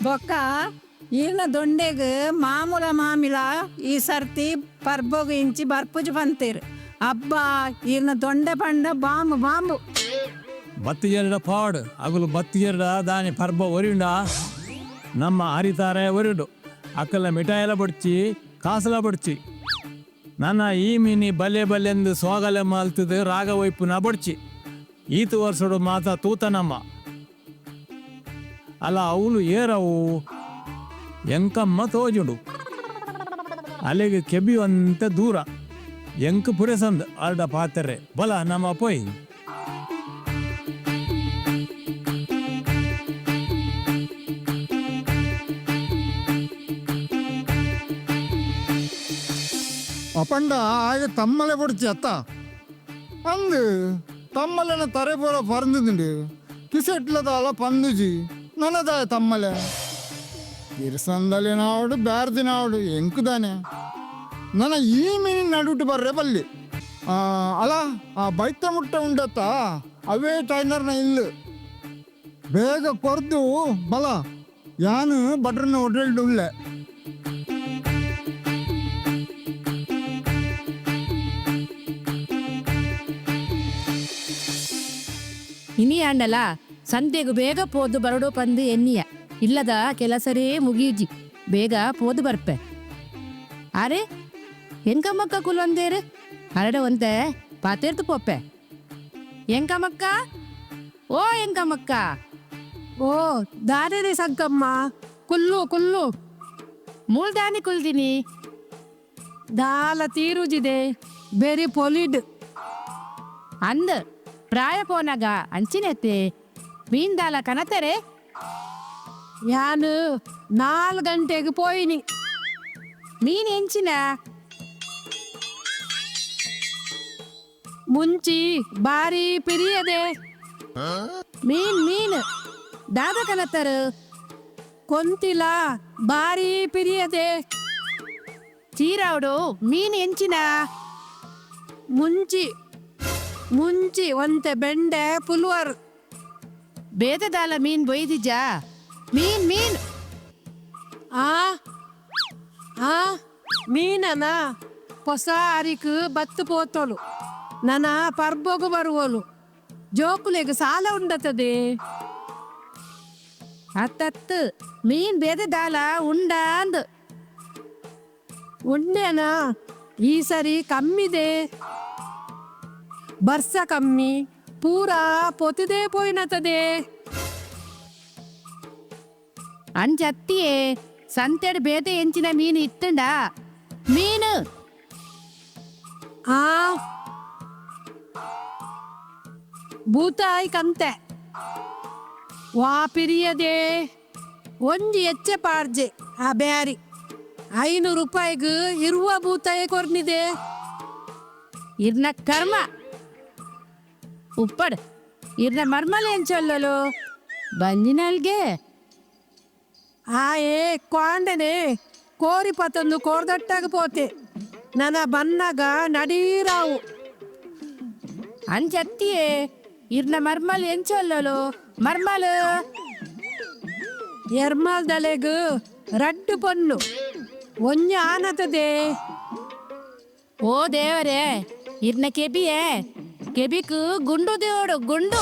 ಬೊಕ್ಕ ಈರ್ನ ದೊಂಡೆಗ್ ಮಾಮೂಲ ಮಾಮಿಲ ಈ ಸರ್ತಿ ಪರ್ಬೋಗು ಇಂಚಿ ಬರ್ಪುಜು ಬಂತೀರು ಹಬ್ಬ ಈರ್ನ ದೊಂಡೆ ಪಂಡ ಬಾಂಬು ಬಾಂಬು ಬತ್ತಿ ಎರಡ ಪಾಡು ಅಗಲು ಬತ್ತಿ ಎರಡ ದಾನಿ ಪರ್ಬ ಒರಿಯುಂಡ ನಮ್ಮ ಹರಿತಾರೆ ಒರಿಡು ಅಕ್ಕಲ ಮಿಠಾಯೆಲ್ಲ ಬಡ್ಚಿ ಕಾಸಲ ಬಡ್ಚಿ ನನ್ನ ಈ ಮೀನಿ ಬಲ್ಲೆ ಬಲ್ಲೆಂದು ಸೋಗಲೆ ಮಾಲ್ತದ ರಾಗ ವೈಪುನ ಬಡ್ಚಿ ಈತು ವರ್ಷಡು ಮಾತ ತೂತನಮ್ಮ ಅಲ್ಲ ಅವಳು ಏರವು ಎಂಕಮ್ಮ ತೋಜುಡು ಅಲ್ಲಿಗೆ ಕೆಬಿಯುವಂತ ದೂರ ಎಂಕ ಪುರೆಸಂದ್ ಅರ್ಡ ಪಾತ್ರೆ ಬಲ ನಮ್ಮ ಪೊಯ್ ಅಪಂಡ ಆಗ ತಮ್ಮಲೆ പൊടിച്ച് അത്ത അന്ന് തമ്മലനെ തറ പോലെ പറഞ്ഞിട്ടുണ്ട് കിസെട്ടിലതാള പന്തുജി നല്ലതായ തമ്മലെ ಇರ್ಸಂದಲಿನಾವಡು ಬ್ಯಾರ್ದಿನಾವಡು ಎಂಕುದಾನೆ ನನ್ನ ಈ ಮೀನಿನ ನಡುಟ್ಟು ಬರ್ರೆ ಬಲ್ಲಿ ಅಲ್ಲ ಆ ಬೈತ ಮುಟ್ಟ ಉಂಡತ್ತ ಅವೇ ಟೈನರ್ನ ಇಲ್ಲ ಬೇಗ ಕೊರ್ದು ಬಲ ಯಾನು ಬಟ್ರನ್ನ ಒಡ್ರೆಲ್ಡು ಉಳ್ಳೆ ಇನಿಯಾಂಡಲ ಸಂತೆಗು ಬೇಗ ಪೋದು ಬರಡು ಪಂದು ಎನ್ನಿಯ ಇಲ್ಲದ ಕೆಲಸರೇ ಮುಗೀಜಿ ಬೇಗ ಪೋದು ಬರ್ಪೆ. ಅರೆ ಎಂಕಮ್ಮಕ್ಕ ಕುಲೊಂದೇರು ಹರಡ ಒಂತೆ ಪಾತೇರ್ತು ಪೊಪ್ಪೆ ಎಂಕಮ್ಮಕ್ಕ ಓ ಎಂಕಮ್ಮಕ್ಕ ಓ ದಾರಿ ಸಂಕಮ್ಮ ಕುಲ್ಲು ಕುಲ್ಲು ಮೂಳ್ದಾನಿ ಕುಲ್ದಿನಿ ದಾಲ ತೀರುಜಿದೆ ಬೇರೆ ಪೊಲಿಡ್ ಅಂದ್ ಪ್ರಾಯ ಪೋನಾಗ ಅಂಚಿನೆತ್ತೆ ಮೀನ್ದಾಲ ಕನತರೆ ಯಾನು 4 ಗಂಟೆಗೆ ಪೋಯಿನಿ ಮೀನ್ ಎಂಚಿನ ಮುಂಚಿ ಬಾರಿ ಪಿರಿಯದೆ ಮೀನ್ ಮೀನ್ ದಾದ ಕನತರು ಕೊಂತಿಲ ಬಾರಿ ಪಿರಿಯದೆ ಚೀರಾವಡು ಮೀನ್ ಎಂಚಿನ ಮುಂಚಿ ಮುಂಚಿ ಒಂತೆ ಬೆಂಡೆ ಪುಲ್ವರ್ ಬೇದದಾಲ ಮೀನ್ ಬೊಯ್ದಿಜ ಮೀನ್ ಮೀನ್ ಆ ಆ ಮೀನನ ಹೊಸ ಅರಿಕು ಬತ್ತು ಪೋತೋಲು ನನ್ನ ಪರ್ಬೋಗು ಬರುವೋಲು ಜೋಕುಲೆಗೆ ಸಾಲ ಉಂಡತದೆ ಅತ್ತತ್ತು ಮೀನ್ ಬೇದದಾಲ ಉಂಡ ಅಂದ್ ಉಂಡೆನ ಈ ಸರಿ ಕಮ್ಮಿದೆ ಬರ್ಸ ಕಮ್ಮಿ ಪೂರಾ ಪೊತಿದೆ ಪೋಯ್ನತದೆ ಅಂಜತ್ತಿಯೇ ಸಂತೆಡ್ ಬೇತೆ ಎಂಚಿನ ಮೀನು ಇತ್ತಂಡ ಮೀನು ಆ ಭೂತಾಯಿ ಕಂತೆ ವಾ ಪಿರಿಯದೆ ಒಂಜಿ ಎಚ್ಚೆ ಪಾರ್ಜೆ ಆ ಬ್ಯಾರಿ 500 ರೂಪಾಯಿಗೂ ಇರುವ ಭೂತಾಯಿ ಕೊರ್ನಿದೆ ಇರ್ನ ಕರ್ಮ ಉಪ್ಪಡ್ ಇರ್ನ ಮರ್ಮಲ ಎಂಚೊಲ್ಲಲು ಬಂಜಿನಲ್ಗೆ ಆಯೇ ಕ್ವಾಂಡನೆ ಕೋರಿ ಪತ್ತೊಂದು ಕೋರ್ದಟ್ಟಾಗ ಪೋತೆ ನನ್ನ ಬನ್ನಾಗ ನಡೀರಾವು ಅಂಜತ್ತಿಯೇ ಇರ್ನ ಮರ್ಮಲ್ ಎಂಚೊಲ್ಲಲು ಮರ್ಮಲು ಎರ್ಮಲ್ದಲೆಗು ರಡ್ಡು ಪೊನ್ನು ಒಂಜ ಆನತದೆ ಓ ದೇವರೇ ಇರ್ನ ಕೆಬಿಯೇ ಕೆಬಿಕು ಗುಂಡು ದೇವಡು ಗುಂಡು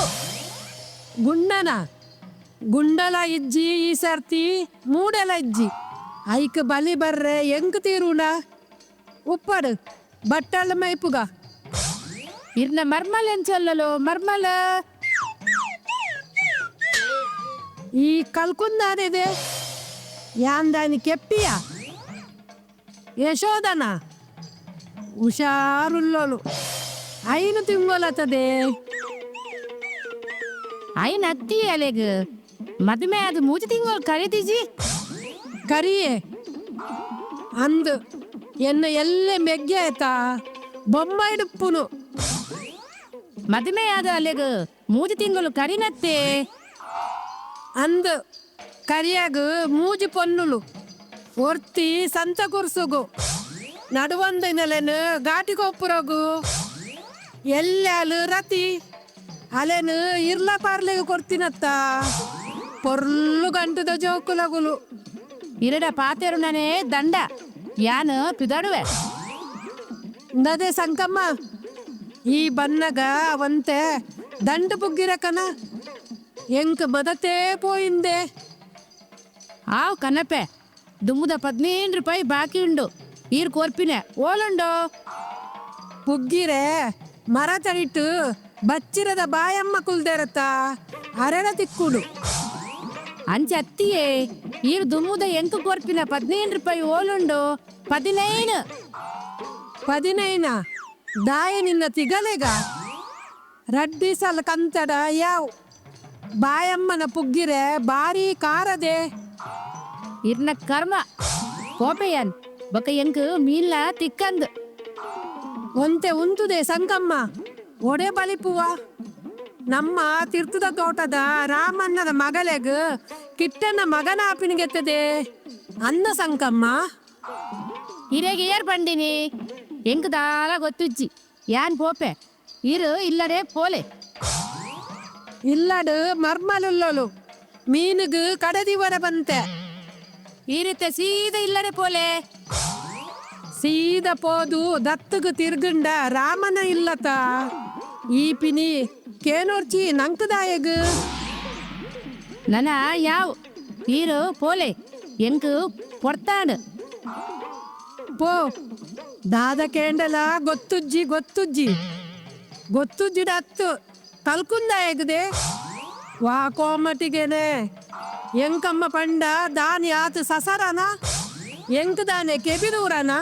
ಗುಂಡನ ಗುಂಡಲ ಇಜ್ಜಿ ಈ ಸರ್ತಿ ಮೂಡಲ ಇಜ್ಜಿ ಐಕ್ ಬಲಿ ಬರ್ರೆ ಎಂಕ್ ತೀರುನ ಉಪ್ಪಡು ಬಟ್ಟಲ ಮೈಪುಗ ಇರ್ನ ಮರ್ಮಲ್ ಎಂಚೊಲ್ಲಲು ಮರ್ಮಲ ಈ ಕಲ್ಕುಂದಾನಿದೆ ಯಾಂದಾನಿ ಕೆಪ್ಪಿಯ ಯಶೋದನ ಹುಷಾರುಲ್ಲೋಲು 5 ತಿಂಗಳತದೆ ಐನ್ ಅತ್ತಿ ಅಲೆಗ್ ಮದುವೆ ಅದು 3 ತಿಂಗಳು ಕರೀತಿಜಿ ಕರಿಯೇ ಅಂದು ಎನ್ನ ಎಲ್ಲೆ ಮೆಗ್ಗೆ ಆಯ್ತಾ ಬೊಂಬಾಯಿ ಡುಪ್ಪುನು ಮದುವೆಯಾದ ಅಲೆಗ 3 ತಿಂಗಳು ಕರಿನತ್ತೆ ಅಂದು ಕರಿಯಾಗ 3 ಪೊನ್ನುಲು ಒರ್ತಿ ಸಂತ ಕುರ್ಸುಗು ನಡುವಂದಿನಲೆನು ಘಾಟಿಗೊಪ್ಪುರಗು ಎಲ್ಲಾಲು ರತಿ ಅಲೆನು ಇರ್ಲ ಪಾರ್ಲೆಗೆ ಕೊಡ್ತೀನತ್ತ ಪೊರ್ಲು ಗಂಟದ ಜೋಕುಲಗುಲು ಇರಡ ಪಾತೆರು ನನೆ ದಂಡ ಯಾನು ಪಿದಾಡುವೆ ನದೆ ಸಂಕಮ್ಮ ಈ ಬನ್ನಗ ಅವಂತೆ ದಂಡ ಬುಗ್ಗಿರಕನ ಎಂಕ್ ಮದತೇ ಪೋಯಿಂದೆ ಆವ್ ಕನಪೆ ದುಮ್ಮುದ 15 ರೂಪಾಯಿ ಬಾಕಿ ಉಂಡು ಈರ್ ಕೋರ್ಪಿನೆ ಓಲುಂಡು ಬುಗ್ಗಿರೆ ಮರ ತಡಿಟ್ಟು ಬಚ್ಚಿರದ ಬಾಯಮ್ಮ ಕುಲ್ದೇರತ್ತ ಅರೆರ ತಿಕ್ಕುಡು ಅಂಚೆ ಅತ್ತಿಯೇ ಈರ್ ದುಮ್ಮುದ ಎಂಕು ಕೋರ್ಪಿನ 15 ರೂಪಾಯಿ ಓಲುಂಡು 15 ದಾಯ ನಿನ್ನ ತಿಗಲೆಗ ರಡ್ಡಿ ಸಲ ಕಂತಡ ಯಾವ್ ಬಾಯಮ್ಮನ ಪುಗ್ಗಿರೆ ಬಾರಿ ಕಾರದೆ ಇರ್ನ ಕರ್ಮ ಕೋಪೆಯನ್ ಬಕ ಎಂಕು ಮೀನ್ಲ ತಿಕ್ಕಂದು ಒಂತೆ ಉಂತುದೆ ಸಂಕಮ್ಮ ಒಡೆ ಬಲಿಪುವ ನಮ್ಮ ತೀರ್ಥದ ತೋಟದ ರಾಮಣ್ಣನ ಮಗಲೆಗ ಕಿಟ್ಟನ ಮಗನಾಪಿನಿಗೆತ್ತದೆ ಅನ್ನ ಸಂಕಮ್ಮ ಹಿರೇಗೆ ಏರ್ ಬಂದಿನಿ ಎಂಕು ದಾಲ ಗೊತ್ತುಜ್ಜಿ ಯಾನ್ ಪೋಪೆ ಇರು ಇಲ್ಲಡೆ ಪೋಲೆ ಇಲ್ಲಡು ಮರ್ಮಲುಲ್ಲೊಲು ಮೀನುಗು ಕಡದಿವರ ಬಂತೆ ಈ ರೀತಿ ಸೀದಾ ಇಲ್ಲಡೆ ಪೋಲೆ ಸೀದ ಪೋದು ದತ್ತಗು ತಿರ್ಗುಂಡ ರಾಮನ ಇಲ್ಲತ ಈ ಪಿನಿ ಕೇನೋರ್ಚಿ ನಂಕದಾಯಗು ನನ ಯಾವ್ ಈರು ಪೋಲೆ ಎಂಕು ಪೊರ್ತಾಡು ಪೋ ದಾದ ಕೇಂಡಲ ಗೊತ್ತುಜ್ಜಿ ಗೊತ್ತುಜ್ಜಿಡ ಹತ್ತು ಕಲ್ಕುಂದಾಯಗದೆ ವಾ ಕೋಮಟಿಗೆನೆ ಎಂಕಮ್ಮ ಪಂಡ ದಾನಿ ಆತು ಸಸರನ ಎಂಕ್ ದಾನೆ ಕೆಬಿದೂರನ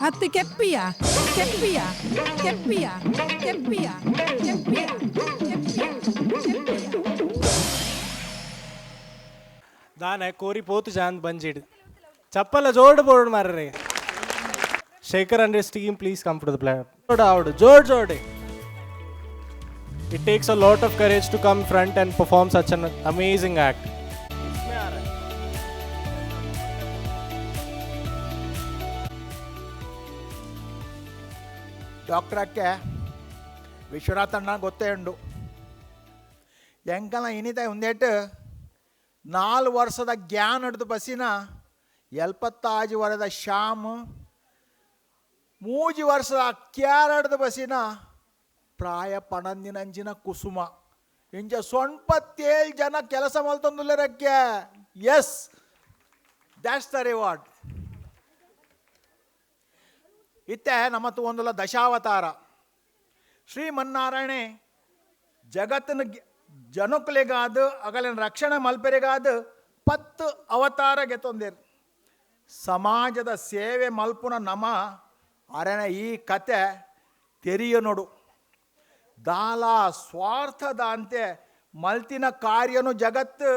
ಹತ್ತು ಕೆಪ್ಪಿಯ ಕೆಪ್ಪಿಯ ಕೆಪ್ಪಿಯ ಕೆಪ್ಪಿಯ ಕೆಪ್ಪಿಯ ದಾನೆ ಕೋರಿ ಪೋತು ಜಾನ್ ಬಂಜಿಡ್ ಚಪ್ಪಲ ಜೋಡ್ ಬೋರ್ಡ್ ಮಾರ್ರೆ Shekhar and his team please come to the platform out jode it takes a lot of courage to come front and perform such an amazing act doctor ಅಕ್ಕೆ ವಿಶ್ವನಾಥ್ ಅಣ್ಣ ಗೊತ್ತೇ ಉಂಡು ಎಂಕಲ ಇನಿತ ಒಂದೇಟು 4 ವರ್ಷದ ಜ್ಞಾನ ಹಿಡಿದು ಬಸ್ಸಿನ 75 ವರದ ಶ್ಯಾಮ್ 3 ವರ್ಷದ ಅಕ್ಕ್ಯಾರ ಹಿಡಿದು ಬಸ್ಸಿನ ಪ್ರಾಯ ಪಣಂದಿನಂಚಿನ ಕುಸುಮ ಇಂಚ 97 ಜನ ಕೆಲಸ ಮಲ್ತೊಂದುಲ್ಲರಕ್ಕೆ ಎಸ್ ದ್ಯಾಟ್ಸ್ ದ ರಿವಾರ್ಡ್ ಇತ್ತೆ ನಮ್ಮತ್ತು ಒಂದಲ್ಲ ದಶಾವತಾರ ಶ್ರೀಮನ್ನಾರಾಯಣೆ ಜಗತ್ತಿನ ಜನಕ್ಕಲಿಗಾದ ಅಗಲಿನ ರಕ್ಷಣೆ ಮಲ್ಪರಿಗಾದ 10 ಅವತಾರ ಗೆತ್ತೊಂದಿರು ಸಮಾಜದ ಸೇವೆ ಮಲ್ಪುನ ನಮ ಅರಣ ಈ ಕತೆ ತೆರಿಯ ನೋಡು ದಾಲ ಸ್ವಾರ್ಥದ ಅಂತೆ ಮಲ್ತಿನ ಕಾರ್ಯನು ಜಗತ್ತು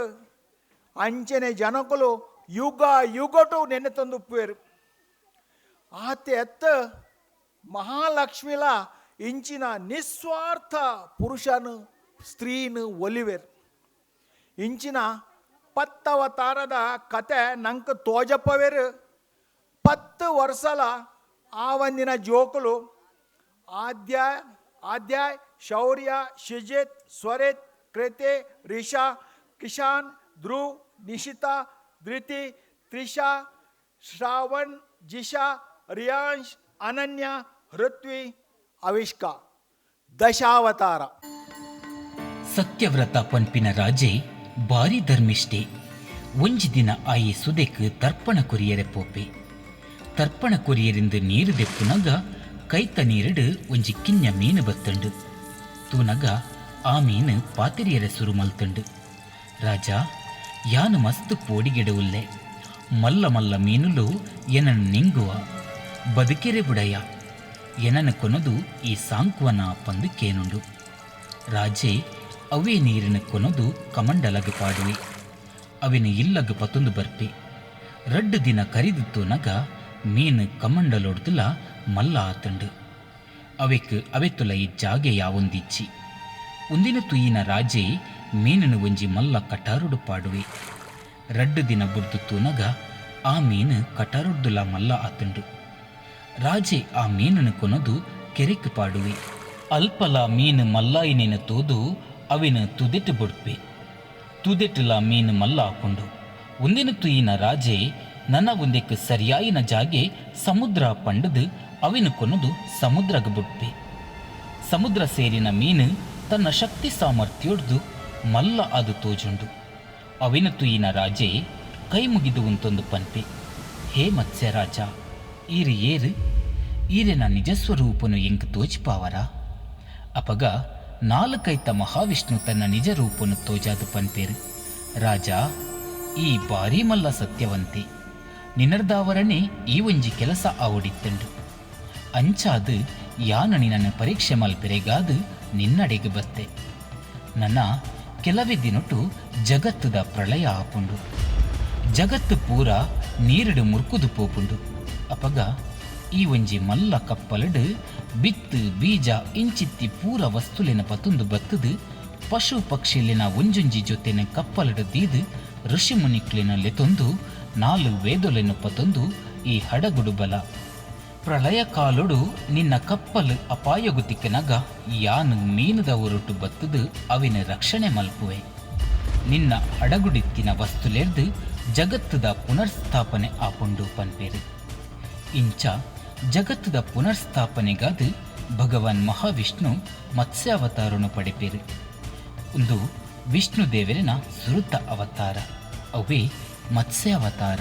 ಅಂಚನೆ ಜನಕುಲು ಯುಗ ಯುಗಟು ನೆನೆ ತಂದುಪ್ಪೇರು ಆತೆ ಎತ್ತ ಮಹಾಲಕ್ಷ್ಮಿಲ ಇಂಚಿನ ನಿಸ್ವಾರ್ಥ ಪುರುಷನು ಸ್ತ್ರೀನು ಒಲಿವೆರು ಇಂಚಿನ 10 ಅವತಾರದ ಕತೆ ನಂಗೆ ತೋಜಪ್ಪವೇರು 10 ವರ್ಷಲ ಆ ಒಂದಿನ ಜೋಕುಲು ಆದ್ಯಾಯ್ ಶೌರ್ಯ ಶಿಜಿತ್ ಸ್ವರಿತ್ ಕೃತಿ ರಿಷಾ ಕಿಶಾನ್ ಧ್ರುವ್ ನಿಶಿತಾ ಧೃತಿ ತ್ರಿಷಾ ಶ್ರಾವಣ್ ಜಿಶಾ ರಿಯಾಂಶ್ ಅನನ್ಯ ಹೃತ್ವಿ ಅವಿಷ್ಕಾ ದಶಾವತಾರ ಸತ್ಯವ್ರತ ಪನ್ಪಿನ ರಾಜೆ ಬಾರಿ ಧರ್ಮಿಷ್ಠೆ ಒಂಜಿ ದಿನ ಆಯಿ ಸುದೆಕ್ ತರ್ಪಣ ಕೊರಿಯರೆ ಪೋಪೆ ತರ್ಪಣ ಕೊರಿಯರಿಂದ ನೀರು ದೆಪ್ಪುನಗ ಕೈತ ನೀರಿಡು ಒಂಜಿ ಕಿನ್ಯ ಮೀನು ಬತ್ತಂಡು ತೂನಗ ಆ ಮೀನು ಪಾತಿರಿಯರೆ ಸುರು ಮಲ್ತಂಡು ರಾಜ ಯಾನು ಮಸ್ತ್ ಪೋಡಿಗೆಡುವುಲ್ಲೆ ಮಲ್ಲ ಮಲ್ಲ ಮೀನುಲು ಎನನು ನಿಂಗುವ ಬದುಕೆರೆ ಬುಡಯ್ಯ ಎನನು ಕೊನದು ಈ ಸಾಂಕ್ವನ ಪಂದು ಕೇನುಂಡು ರಾಜೆ ಅವೇ ನೀರಿನ ಕೊನದು ಕಮಂಡಲಗ ಪಾಡುವೆ ಅವಿನ ಇಲ್ಲಗ ಪತೊಂದು ಬರ್ಪೆ 2 ದಿನ ಕರಿದಿತ್ತು ನಗ ಮೀನು ಕಮಂಡಲೊಡ್ದುಲ ಮಲ್ಲ ಆತಂಡು ಅವೆಕ್ ಅವೆತ್ತುಲ ಇಜ್ಜಾಗೆ ಯಾವೊಂದಿಚ್ಚಿ ಒಂದಿನ ತುಯಿನ ರಾಜೆ ಮೀನನು ಒಂಜಿ ಮಲ್ಲ ಕಟಾರುಡು ಪಾಡುವೆ. 2 ದಿನ ಬುಡ್ದು ತೂನಗ ಆ ಮೀನು ಕಟಾರುಡ್ದುಲ ಮಲ್ಲ ಆತುಂಡು. ರಾಜೆ ಆ ಮೀನನು ಕೊನದು ಕೆರೆಕ್ ಪಾಡುವೆ. ಅಲ್ಪಲ ಮೀನು ಮಲ್ಲಾಯಿನೇನ ತೋದು ಅವಿನ ತುದೆಟ್ಟು ಬುಡ್ಪೆ. ತುದೆಟ್ಟುಲ ಮೀನು ಮಲ್ಲ ಹಾಕೊಂಡು ಒಂದಿನ ತುಯಿನ ರಾಜೆ ನನ್ನ ಒಂದಕ್ಕೆ ಸರಿಯಾಯಿನ ಜಾಗೆ ಸಮುದ್ರ ಪಂಡದು ಅವಿನ ಕೊನದು ಸಮುದ್ರಗ ಬುಡ್ಪೆ. ಸಮುದ್ರ ಸೇರಿನ ಮೀನು ತನ್ನ ಶಕ್ತಿ ಸಾಮರ್ಥ್ಯೊಡ್ದು ಮಲ್ಲ ಅದು ತೋಜುಂಡು. ಅವಿನ ತುಯಿನ ರಾಜೆ ಕೈ ಮುಗಿದು ಉಂತೊಂದು ಪನ್ಪೆ. ಹೇ ಮತ್ಸ್ಯರಾಜ, ಈರು ಏರು ಈರೆನ ನಿಜಸ್ವರೂಪನು ಎಂಕ್ ತೋಚಿಪಾವರ. ಅಪಗ 4 ಮಹಾವಿಷ್ಣು ತನ್ನ ನಿಜ ರೂಪನು ತೋಜಾದು ಪನ್ಪೇರು. ರಾಜ, ಈ ಬಾರಿ ಮಲ್ಲ ಸತ್ಯವಂತೆ, ನಿನ್ನರ್ದಾವರಣೆ ಈ ಒಂಜಿ ಕೆಲಸ ಆವಡಿತ್ತಂಡು. ಅಂಚಾದು ಯಾನು ನಿನ್ನನ್ನು ಪರೀಕ್ಷೆ ಮಲ್ಪೆರೆಗಾದು ನಿನ್ನಡೆಗೆ ಬತ್ತೆ. ನನ್ನ ಕೆಲವೇ ದಿನೊಟ್ಟು ಜಗತ್ತುದ ಪ್ರಳಯ ಆಪುಂಡು. ಜಗತ್ತು ಪೂರ ನೀರುಡು ಮುರ್ಕುದು ಪೋಪುಂಡು. ಅಪಗ ಈ ಒಂಜಿ ಮಲ್ಲ ಕಪ್ಪಲಡು ಬಿತ್ತು ಬೀಜ ಇಂಚಿತ್ತಿ ಪೂರ ವಸ್ತುಲಿನ ಪತುಂದು ಬತ್ತದು ಪಶು ಪಕ್ಷಿಲಿನ ಒಂಜೊಂಜಿ ಜೊತೆನ ಕಪ್ಪಲಡು ದೀದು ಋಷಿ ಮುನಿಕ್ಲಿನಲ್ಲಿ ತೊಂದು 4 ವೇದೊಲೆನು ಪತೊಂದು ಈ ಹಡಗುಡು ಬಲ. ಪ್ರಳಯ ಕಾಲೊಡು ನಿನ್ನ ಕಪ್ಪಲು ಅಪಾಯಗುತಿಕ್ಕನಗ ಯಾನು ಮೀನುದ ಹೊರಟು ಬತ್ತದು ಅವಿನ ರಕ್ಷಣೆ ಮಲ್ಪುವೆ. ನಿನ್ನ ಹಡಗುಡಿತ್ತಿನ ವಸ್ತುಲೆರ್ದು ಜಗತ್ತುದ ಪುನರ್ಸ್ಥಾಪನೆ ಆಪುಂಡು ಪನ್ಪೇರು. ಇಂಚ ಜಗತ್ತುದ ಪುನರ್ಸ್ಥಾಪನೆಗಾದು ಭಗವಾನ್ ಮಹಾವಿಷ್ಣು ಮತ್ಸ್ಯಾವತಾರನು ಪಡೆಪೇರು. ಒಂದು ವಿಷ್ಣು ದೇವರಿನ ಸುರುತ ಅವತಾರ, ಅವೇ ಮತ್ಸ್ಯಾವತಾರ.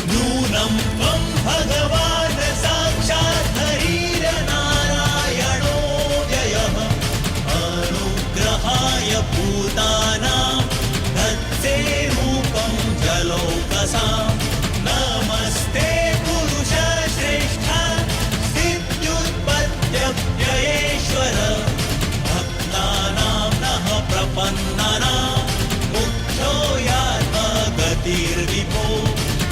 नूनं त्वं भगवान् साक्षात् हरिर्नारायणो व्ययः अनुग्रहाय भूतानां धत्ते रूपं जलौकसां नमस्ते पुरुषश्रेष्ठ स्थित्युत्पत्त्यव्ययेश्वर भक्तानां नः प्रपन्नानां मुख्यो यात्मगतिर्विभो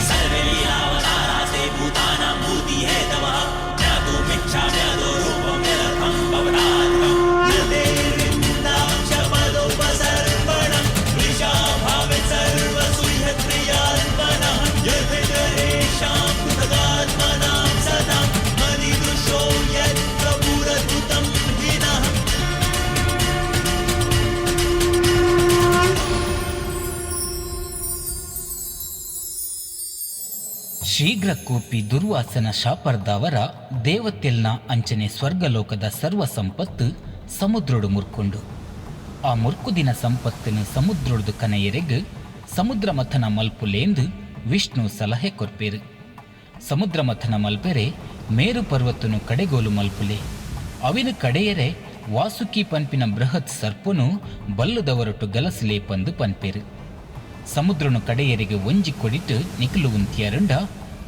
सर्वेलियावतारास्ते भूतानां भूतिहेतवः ज्ञातुमिच्छाम्यधोरूपं निरर्थं भवदात्मं न ते विन्दाक्षपदोपसर्पणं वृषाभावेत् सर्वसुहृत्प्रियात्मनः यथेषां कृतगात्मनां सदां मदिदृशो यत्र पुरतुतं विनः. ಶೀಘ್ರ ಕೋಪಿ ದುರ್ವಾಸನ ಶಾಪರ್ದವರ ದೇವತೆಲ್ನ ಅಂಚನೆ ಸ್ವರ್ಗಲೋಕದ ಸರ್ವ ಸಂಪತ್ತು ಸಮುದ್ರೋಡು ಮುರ್ಕೊಂಡು ಆ ಮುರ್ಕುದಿನ ಸಂಪತ್ತನ್ನು ಸಮುದ್ರೋಡ್ದು ಕನೆಯರೆಗ್ ಸಮುದ್ರ ಮಥನ ಮಲ್ಪುಲೇಂದು ವಿಷ್ಣು ಸಲಹೆ ಕೊರ್ಪೇರು. ಸಮುದ್ರ ಮಥನ ಮಲ್ಪೆರೆ ಮೇರು ಪರ್ವತನು ಕಡೆಗೋಲು ಮಲ್ಪುಲೆ. ಅವಿನ ಕಡೆಯರೆ ವಾಸುಕಿ ಪನ್ಪಿನ ಬೃಹತ್ ಸರ್ಪನು ಬಲ್ಲುದವರೊಟ್ಟು ಗಲಸಲೇ ಪಂದು ಪನ್ಪೇರು. ಸಮುದ್ರನು ಕಡೆಯರಿಗೆ ಒಂಜಿ ಕೊಡಿಟ್ಟು ನಿಕಲು ಉಂತಿಯರುಂಡ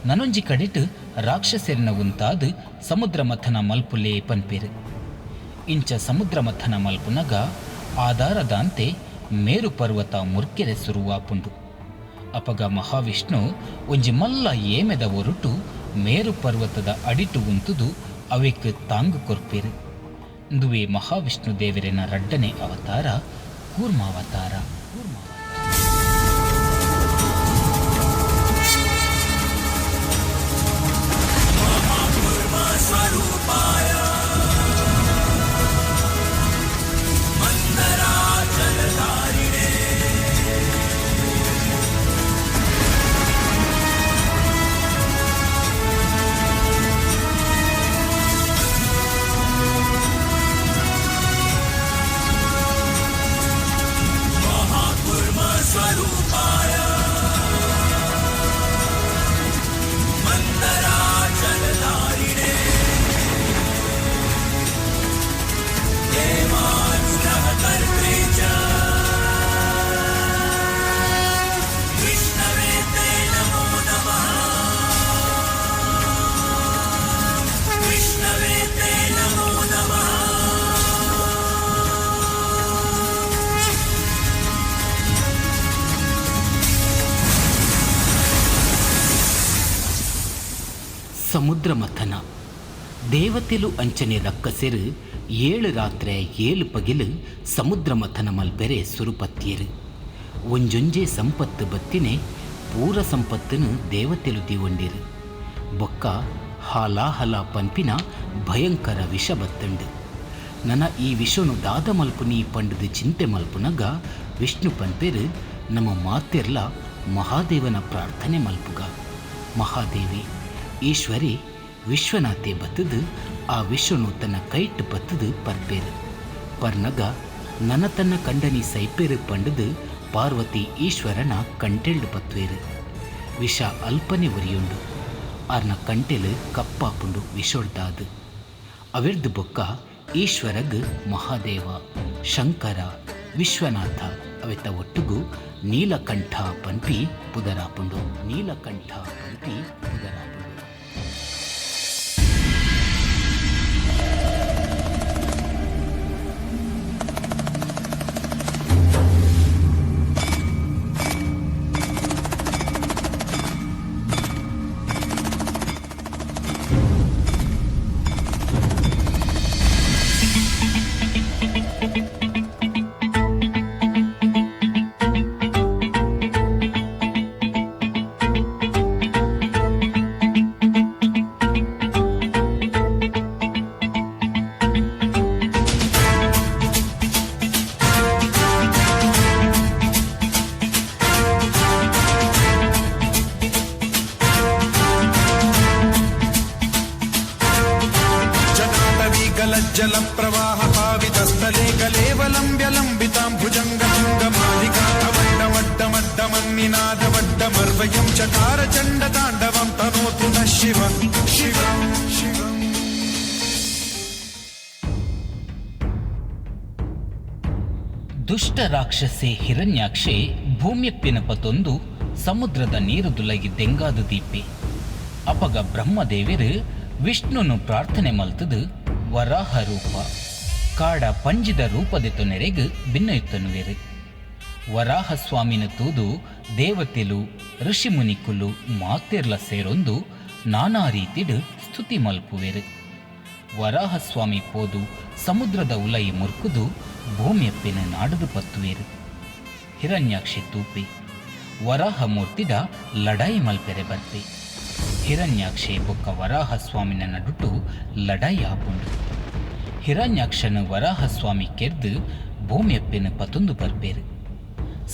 ನನೊಂಜಿ ಕಡಿಟ್ಟು ರಾಕ್ಷಸರಿನ ಉಂತಾದು ಸಮುದ್ರ ಮಥನ ಮಲ್ಪುಲೇ ಪನ್ಪೇರು. ಇಂಚ ಸಮುದ್ರ ಮಥನ ಮಲ್ಪುನಗ ಆಧಾರದಂತೆ ಮೇರು ಪರ್ವತ ಮುರ್ಕೆರೆ ಸುರುವಾಪುಂಡು. ಅಪಗ ಮಹಾವಿಷ್ಣು ಒಂಜಿ ಮಲ್ಲ ಏಮೆದ ಹೊರಟು ಮೇರು ಪರ್ವತದ ಅಡಿಟು ಉಂತುದು ಅವೆಕ್ ತಾಂಗು ಕೊರ್ಪೇರು. ದುವೆ ಮಹಾವಿಷ್ಣು ದೇವರಿನ ರಡ್ಡನೆ ಅವತಾರ ಕೂರ್ಮಾವತಾರ. स्वरूपाय मन्दराचलधारिणे महाकुर्म ಸಮುದ್ರ ಮಥನ ದೇವತೆಲು ಅಂಚನೆ ರಕ್ಕಸೆರು 7 ರಾತ್ರೆ 7 ಪಗಿಲು ಸಮುದ್ರ ಮಥನ ಮಲ್ಪೆರೆ ಸುರುಪತ್ತಿಯರು ಒಂಜೊಂಜೆ ಸಂಪತ್ತು ಬತ್ತಿನೆ ಪೂರ ಸಂಪತ್ತನ್ನು ದೇವತೆಲು ದಿವಂಡಿರು ಬೊಕ್ಕ ಹಾಲಾಹಲ ಪಂಪಿನ ಭಯಂಕರ ವಿಷ ಬತ್ತಂಡು ನನ್ನ ಈ ವಿಷನು ದಾದ ಮಲ್ಪುನಿ ಪಂಡದು ಚಿಂತೆ ಮಲ್ಪುನಗ ವಿಷ್ಣು ಪಂಪೇರು ನಮ್ಮ ಮಾತೆರ್ಲ ಮಹಾದೇವನ ಪ್ರಾರ್ಥನೆ ಮಲ್ಪುಗ ಮಹಾದೇವಿ ಈಶ್ವರಿ ವಿಶ್ವನಾಥೆ ಬತ್ತದು ಆ ವಿಶ್ವನು ತನ್ನ ಕೈಟ್ಟು ಬತ್ತದು ಪರ್ಪೇರು ಪರ್ನಗ ನನ್ನ ತನ್ನ ಕಂಡನಿ ಸೈಪೇರು ಪಂಡದು ಪಾರ್ವತಿ ಈಶ್ವರನ ಕಂಟೆಳ್ಳು ಪತ್ವೇರು ವಿಷ ಅಲ್ಪನೆ ಒರಿಯುಂಡು ಆರ್ನ ಕಂಟೆಲು ಕಪ್ಪಾಪುಂಡು ವಿಷೊಡ್ದಾದು ಅವಿರ್ದು ಬೊಕ್ಕ ಈಶ್ವರಗ್ ಮಹಾದೇವ ಶಂಕರ ವಿಶ್ವನಾಥ ಅವೆತ್ತ ಒಟ್ಟುಗು ನೀಲಕಂಠ ಪಂಪಿ ಪುದರಾಪುಂಡು ನೀಲಕಂಠ ಪಂಪಿ ಪುದರಾಪುಂಡು. जलप्रवाह पावितस्थले कलेवलम्ब्यलम्बिताम्भुजङ्गलिङ्गमालिकावड्डमड्डमड्डमन्निनादवड्डमर्वयं चकार चण्डताण्डवं तनोतु नः शिवं शिवं शिवम्. ದುಷ್ಟ ರಾಕ್ಷಸೆ ಹಿರಣ್ಯಾಕ್ಷೆ ಭೂಮ್ಯಪ್ಪಿನ ಪತೊಂದು ಸಮುದ್ರದ ನೀರು ದುಲಗಿ ದೆಂಗಾದು ದೀಪೆ ಅಪಗ ಬ್ರಹ್ಮದೇವರು ವಿಷ್ಣುನು ಪ್ರಾರ್ಥನೆ ಮಲ್ತದು ವರಾಹ ರೂಪ ಕಾಡ ಪಂಜಿದ ರೂಪದೆತ್ತು ನೆರೆಗು ಭಿನ್ನಯುತ್ತನುವೆರು ವರಾಹ ಸ್ವಾಮಿನ ತೂದು ದೇವತೆಲು ಋಷಿಮುನಿಕುಲು ಮಾತೆರ್ಲ ಸೇರೊಂದು ನಾನಾ ರೀತಿಡು ಸ್ತುತಿ ಮಲ್ಪುವೆರು ವರಾಹ ಸ್ವಾಮಿ ಪೋದು ಸಮುದ್ರದ ಉಲೈ ಮುರ್ಕುದು ಭೂಮಿಯಪ್ಪಿನ ನಾಡದು ಪತ್ತುವೆರು ಹಿರಣ್ಯಾಕ್ಷಿ ತೂಪೆ ವರಾಹ ಮೂರ್ತಿದ ಲಡಾಯಿ ಮಲ್ಪೆರೆ ಬರ್ಪೆ ಹಿರಣ್ಯಾಕ್ಷೆ ಬೊಕ್ಕ ವರಾಹ ಸ್ವಾಮಿನ ನಡುಟು ಲಡಾಯಿ ಆಪುಂಡು ಹಿರಣ್ಯಾಕ್ಷನ ವರಾಹ ಸ್ವಾಮಿ ಕೆರ್ದು ಭೂಮಿಯಪ್ಪಿನ ಪತೊಂದು ಬರ್ಪೇರು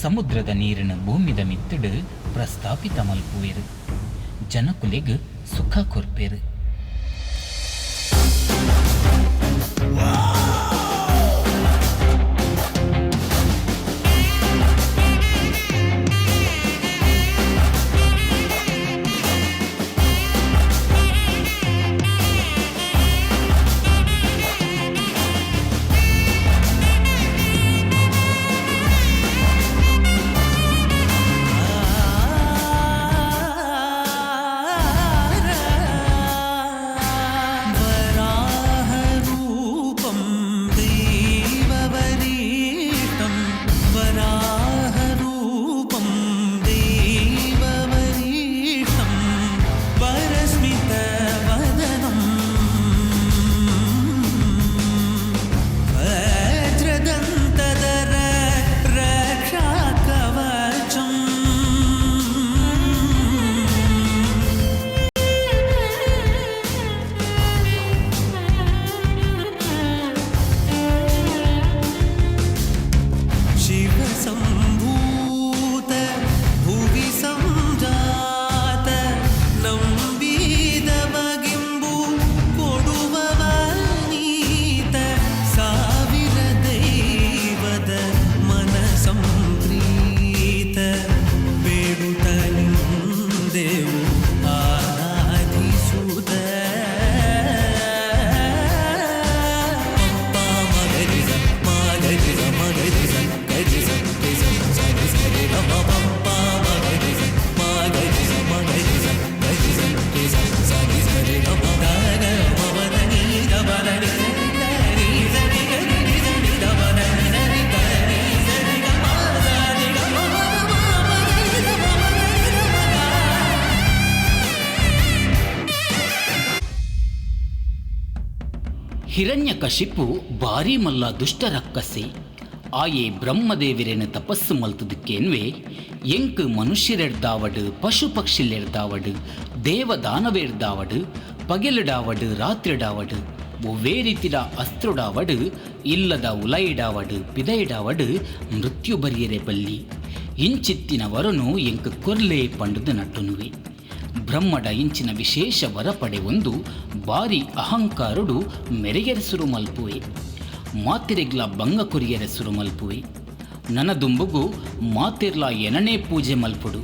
ಸಮುದ್ರದ ನೀರಿನ ಭೂಮಿದ ಮಿತ್ತಡು ಪ್ರಸ್ತಾಪಿತ ಮಲ್ಪುವೆರು ಜನಕುಲೆಗ್ ಸುಖ ಕೊರ್ಪೇರು. ಹಿರಣ್ಯಕಶಿಪು ಬಾರಿ ಮಲ್ಲ ದುಷ್ಟ ರಕ್ಕಸೆ ಆಯೆ ಬ್ರಹ್ಮದೇವಿರೇನ ತಪಸ್ಸು ಮಲ್ತದಕ್ಕೇನ್ವೆ ಎಂಕ್ ಮನುಷ್ಯರೆಡ್ದಾವಡು ಪಶು ಪಕ್ಷಿಲೆಡ್ದಾವಡು ದೇವದಾನವೇಡ್ದಾವಡು ಪಗೆಲಿಡಾವಡು ರಾತ್ರಿಡಾವಡು ಒವ್ವೇ ರೀತಿಡ ಅಸ್ತ್ರುಡಾವಡು ಇಲ್ಲದ ಉಲೈಡಾವಡು ಪಿದೈಡಾವಡು ಮೃತ್ಯು ಬರಿಯರೆ ಬಲ್ಲಿ ಇಂಚಿತ್ತಿನ ವರನು ಎಂಕ್ ಕೊರ್ಲೆ ಪಂಡುದು ನಟ್ಟುನುವೆ ಬ್ರಹ್ಮಡ ಇಂಚಿನ ವಿಶೇಷ ವರ ಪಡೆ ಒಂದು ಬಾರಿ ಅಹಂಕಾರುಡು ಮೆರೆಗೆರೆಸುರು ಮಲ್ಪುವೆ ಮಾತಿರೆಗ್ಲ ಭಂಗ ಕೊರಿಯರೆಸುರು ಮಲ್ಪುವೆ ನನದುಂಬುಗು ಮಾತಿರ್ಲ ಎನನೇ ಪೂಜೆ ಮಲ್ಪುಡು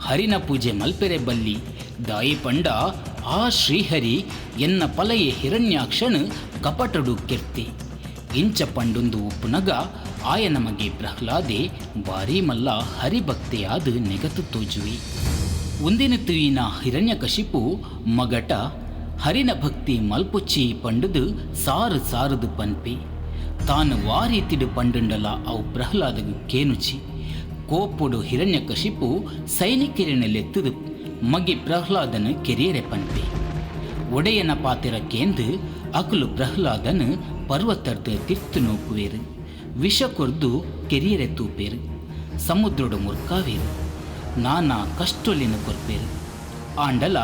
ಹರಿನ ಪೂಜೆ ಮಲ್ಪೆರೆ ಬಲ್ಲಿ ದಾಯಿ ಪಂಡ ಆ ಶ್ರೀಹರಿ ಎನ್ನ ಪಲಯೆ ಹಿರಣ್ಯಾಕ್ಷಣ್ ಕಪಟಡು ಕೆರ್ತೆ ಇಂಚ ಪಂಡೊಂದು ಉಪ್ಪುನಗ ಆಯ ನಮಗೆ ಪ್ರಹ್ಲಾದೆ ಬಾರಿ ಮಲ್ಲ ಹರಿಭಕ್ತೆಯಾದ ನೆಗತು ತೋಜುವೆ ಒಂದಿನ ತುಯಿನ ಹಿರಣ್ಯಕಶಿಪು ಮಗಟ ಹರಿನ ಭಕ್ತಿ ಮಲ್ಪುಚ್ಚಿ ಪಂಡುದು ಸಾರು ಸಾರುದು ಪನ್ಪೆ ತಾನು ವಾರೀತಿಡು ಪಂಡುಂಡಲ ಅವು ಪ್ರಹ್ಲಾದಗು ಕೇನುಚಿ ಕೋಪುಡು ಹಿರಣ್ಯಕಶಿಪು ಸೈನಿಕರಿನಲೆತ್ತುದು ಮಗೆ ಪ್ರಹ್ಲಾದನು ಕೆರಿಯರೆ ಪನ್ಪೆ ಒಡೆಯನ ಪಾತಿರಕ್ಕೇಂದು ಅಕುಲು ಪ್ರಹ್ಲಾದನು ಪರ್ವತರ್ದು ತಿರ್ತು ನೋಕುವೇರು ವಿಷ ಕೊರ್ದು ಕೆರಿಯರೆ ತೂಪೇರು ಸಮುದ್ರಡು ಮುರ್ಕಾವೇರು ನಾನಾ ಕಷ್ಟೊಲಿನ ಕೊರ್ಪೇರು ಆಂಡಲ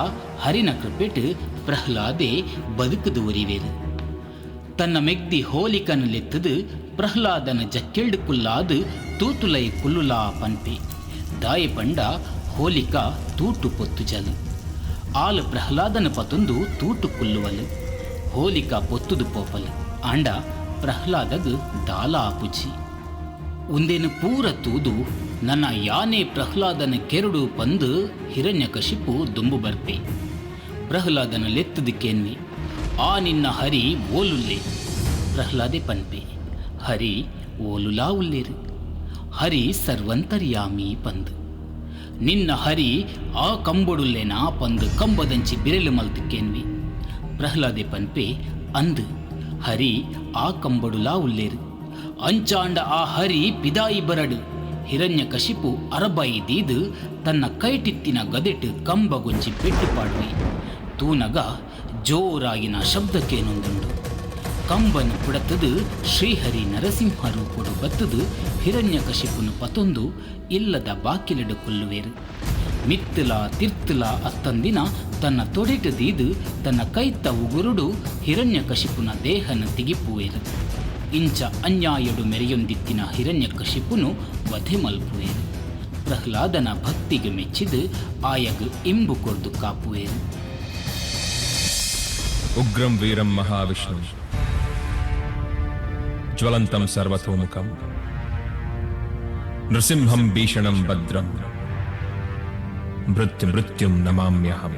ಹರಿನ ಕೃಪೆಟ್ ಪ್ರಹ್ಲಾದೆ ಬದುಕುದು ಉರಿವೇರು ತನ್ನ ಮೆಗ್ದಿ ಹೋಲಿಕನಲೆತ್ತದು ಪ್ರಹ್ಲಾದನ ಜಕ್ಕೆಲ್ಡು ಕುಲ್ಲಾದು ತೂತುಲೈ ಕುಲ್ಲುಲಾ ಪನ್ಪೆ ದಾಯ ಪಂಡ ಹೋಲಿಕ ತೂಟು ಪೊತ್ತು ಜಲು ಆಲು ಪ್ರಹ್ಲಾದನ ಪತೊಂದು ತೂಟು ಕುಲ್ಲುವಲು ಹೋಲಿಕ ಪೊತ್ತುದು ಪೋಪಲು ಆಂಡ ಪ್ರಹ್ಲಾದಗು ದಾಲ ಆಪುಜಿ ಒಂದೇನು ಪೂರ ತೂದು ನನ್ನ ಯಾನೆ ಪ್ರಹ್ಲಾದನ ಕೆರಡು ಪಂದು ಹಿರಣ್ಯಕಶಿಪು ದುಂಬು ಬರ್ಪೆ ಪ್ರಹ್ಲಾದನ ಲೆತ್ತದಕ್ಕೇನ್ವಿ ಆ ನಿನ್ನ ಹರಿ ಓಲುಲ್ಲೆ ಪ್ರಹ್ಲಾದೆ ಪನ್ಪೆ ಹರಿ ಓಲುಲಾ ಉಲ್ಲೇರು ಹರಿ ಸರ್ವಂತರ್ಯಾಮಿ ಪಂದು ನಿನ್ನ ಹರಿ ಆ ಕಂಬೊಡುಲ್ಲೆನಾ ಪಂದು ಕಂಬದಂಚಿ ಬಿರೆಲು ಮಲ್ತಕ್ಕೇನ್ವಿ ಪ್ರಹ್ಲಾದೆ ಪನ್ಪೆ ಅಂದು ಹರಿ ಆ ಕಂಬಡುಲಾ ಉಲ್ಲೇರು ಅಂಚಾಂಡ ಆ ಹರಿ ಪಿದಾಯಿ ಬರಡು ಹಿರಣ್ಯಕಶಿಪು ಅರಬಾಯಿ ದೀದು ತನ್ನ ಕೈಟಿತ್ತಿನ ಗದೆಟ್ಟು ಕಂಬಗೊಂಚಿ ಪೆಟ್ಟು ಪಾಡುವೆ ತೂನಗ ಜೋರಾಗಿನ ಶಬ್ದಕ್ಕೇನೊಂದುಂಡು ಕಂಬನು ಕುಡತದು ಶ್ರೀಹರಿ ನರಸಿಂಹ ರೂಪುಡು ಬತ್ತದು ಹಿರಣ್ಯಕಶಿಪುನು ಪತೊಂದು ಇಲ್ಲದ ಬಾಕಿಲೆಡು ಕೊಲ್ಲುವೇರು ಮಿತ್ತಲ ತಿರ್ತಲ ಅತ್ತಂದಿನ ತನ್ನ ತೊಡೆಟು ದೀದು ತನ್ನ ಕೈತ್ತ ಉಗುರುಡು ಹಿರಣ್ಯಕಶಿಪುನ ದೇಹನ ತಿಗಿಪುವೇರು ಇಂಚ ಅನ್ಯಾಯಡು ಮೆರೆಯೊಂದಿತ್ತಿನ ಹಿರಣ್ಯಕಶಿಪುನು ವಧೆ ಮಲ್ಪುವೇರು ಪ್ರಹ್ಲಾದನ ಭಕ್ತಿಗೆ ಮೆಚ್ಚಿದು ಆಯಗು ಇಂಬು ಕೊರ್ದು ಕಾಪುವೇರು ಉಗ್ರಂ ವೀರಂ ಮಹಾವಿಷ್ಣು ಜ್ವಲಂತಂ ಸರ್ವತೋಮುಖಂ ನೃಸಿಂಹಂ ಭೀಷಣಂ ಭದ್ರಂ ಮೃತ್ಯುಂ ನಮಾಮ್ಯಹಂ.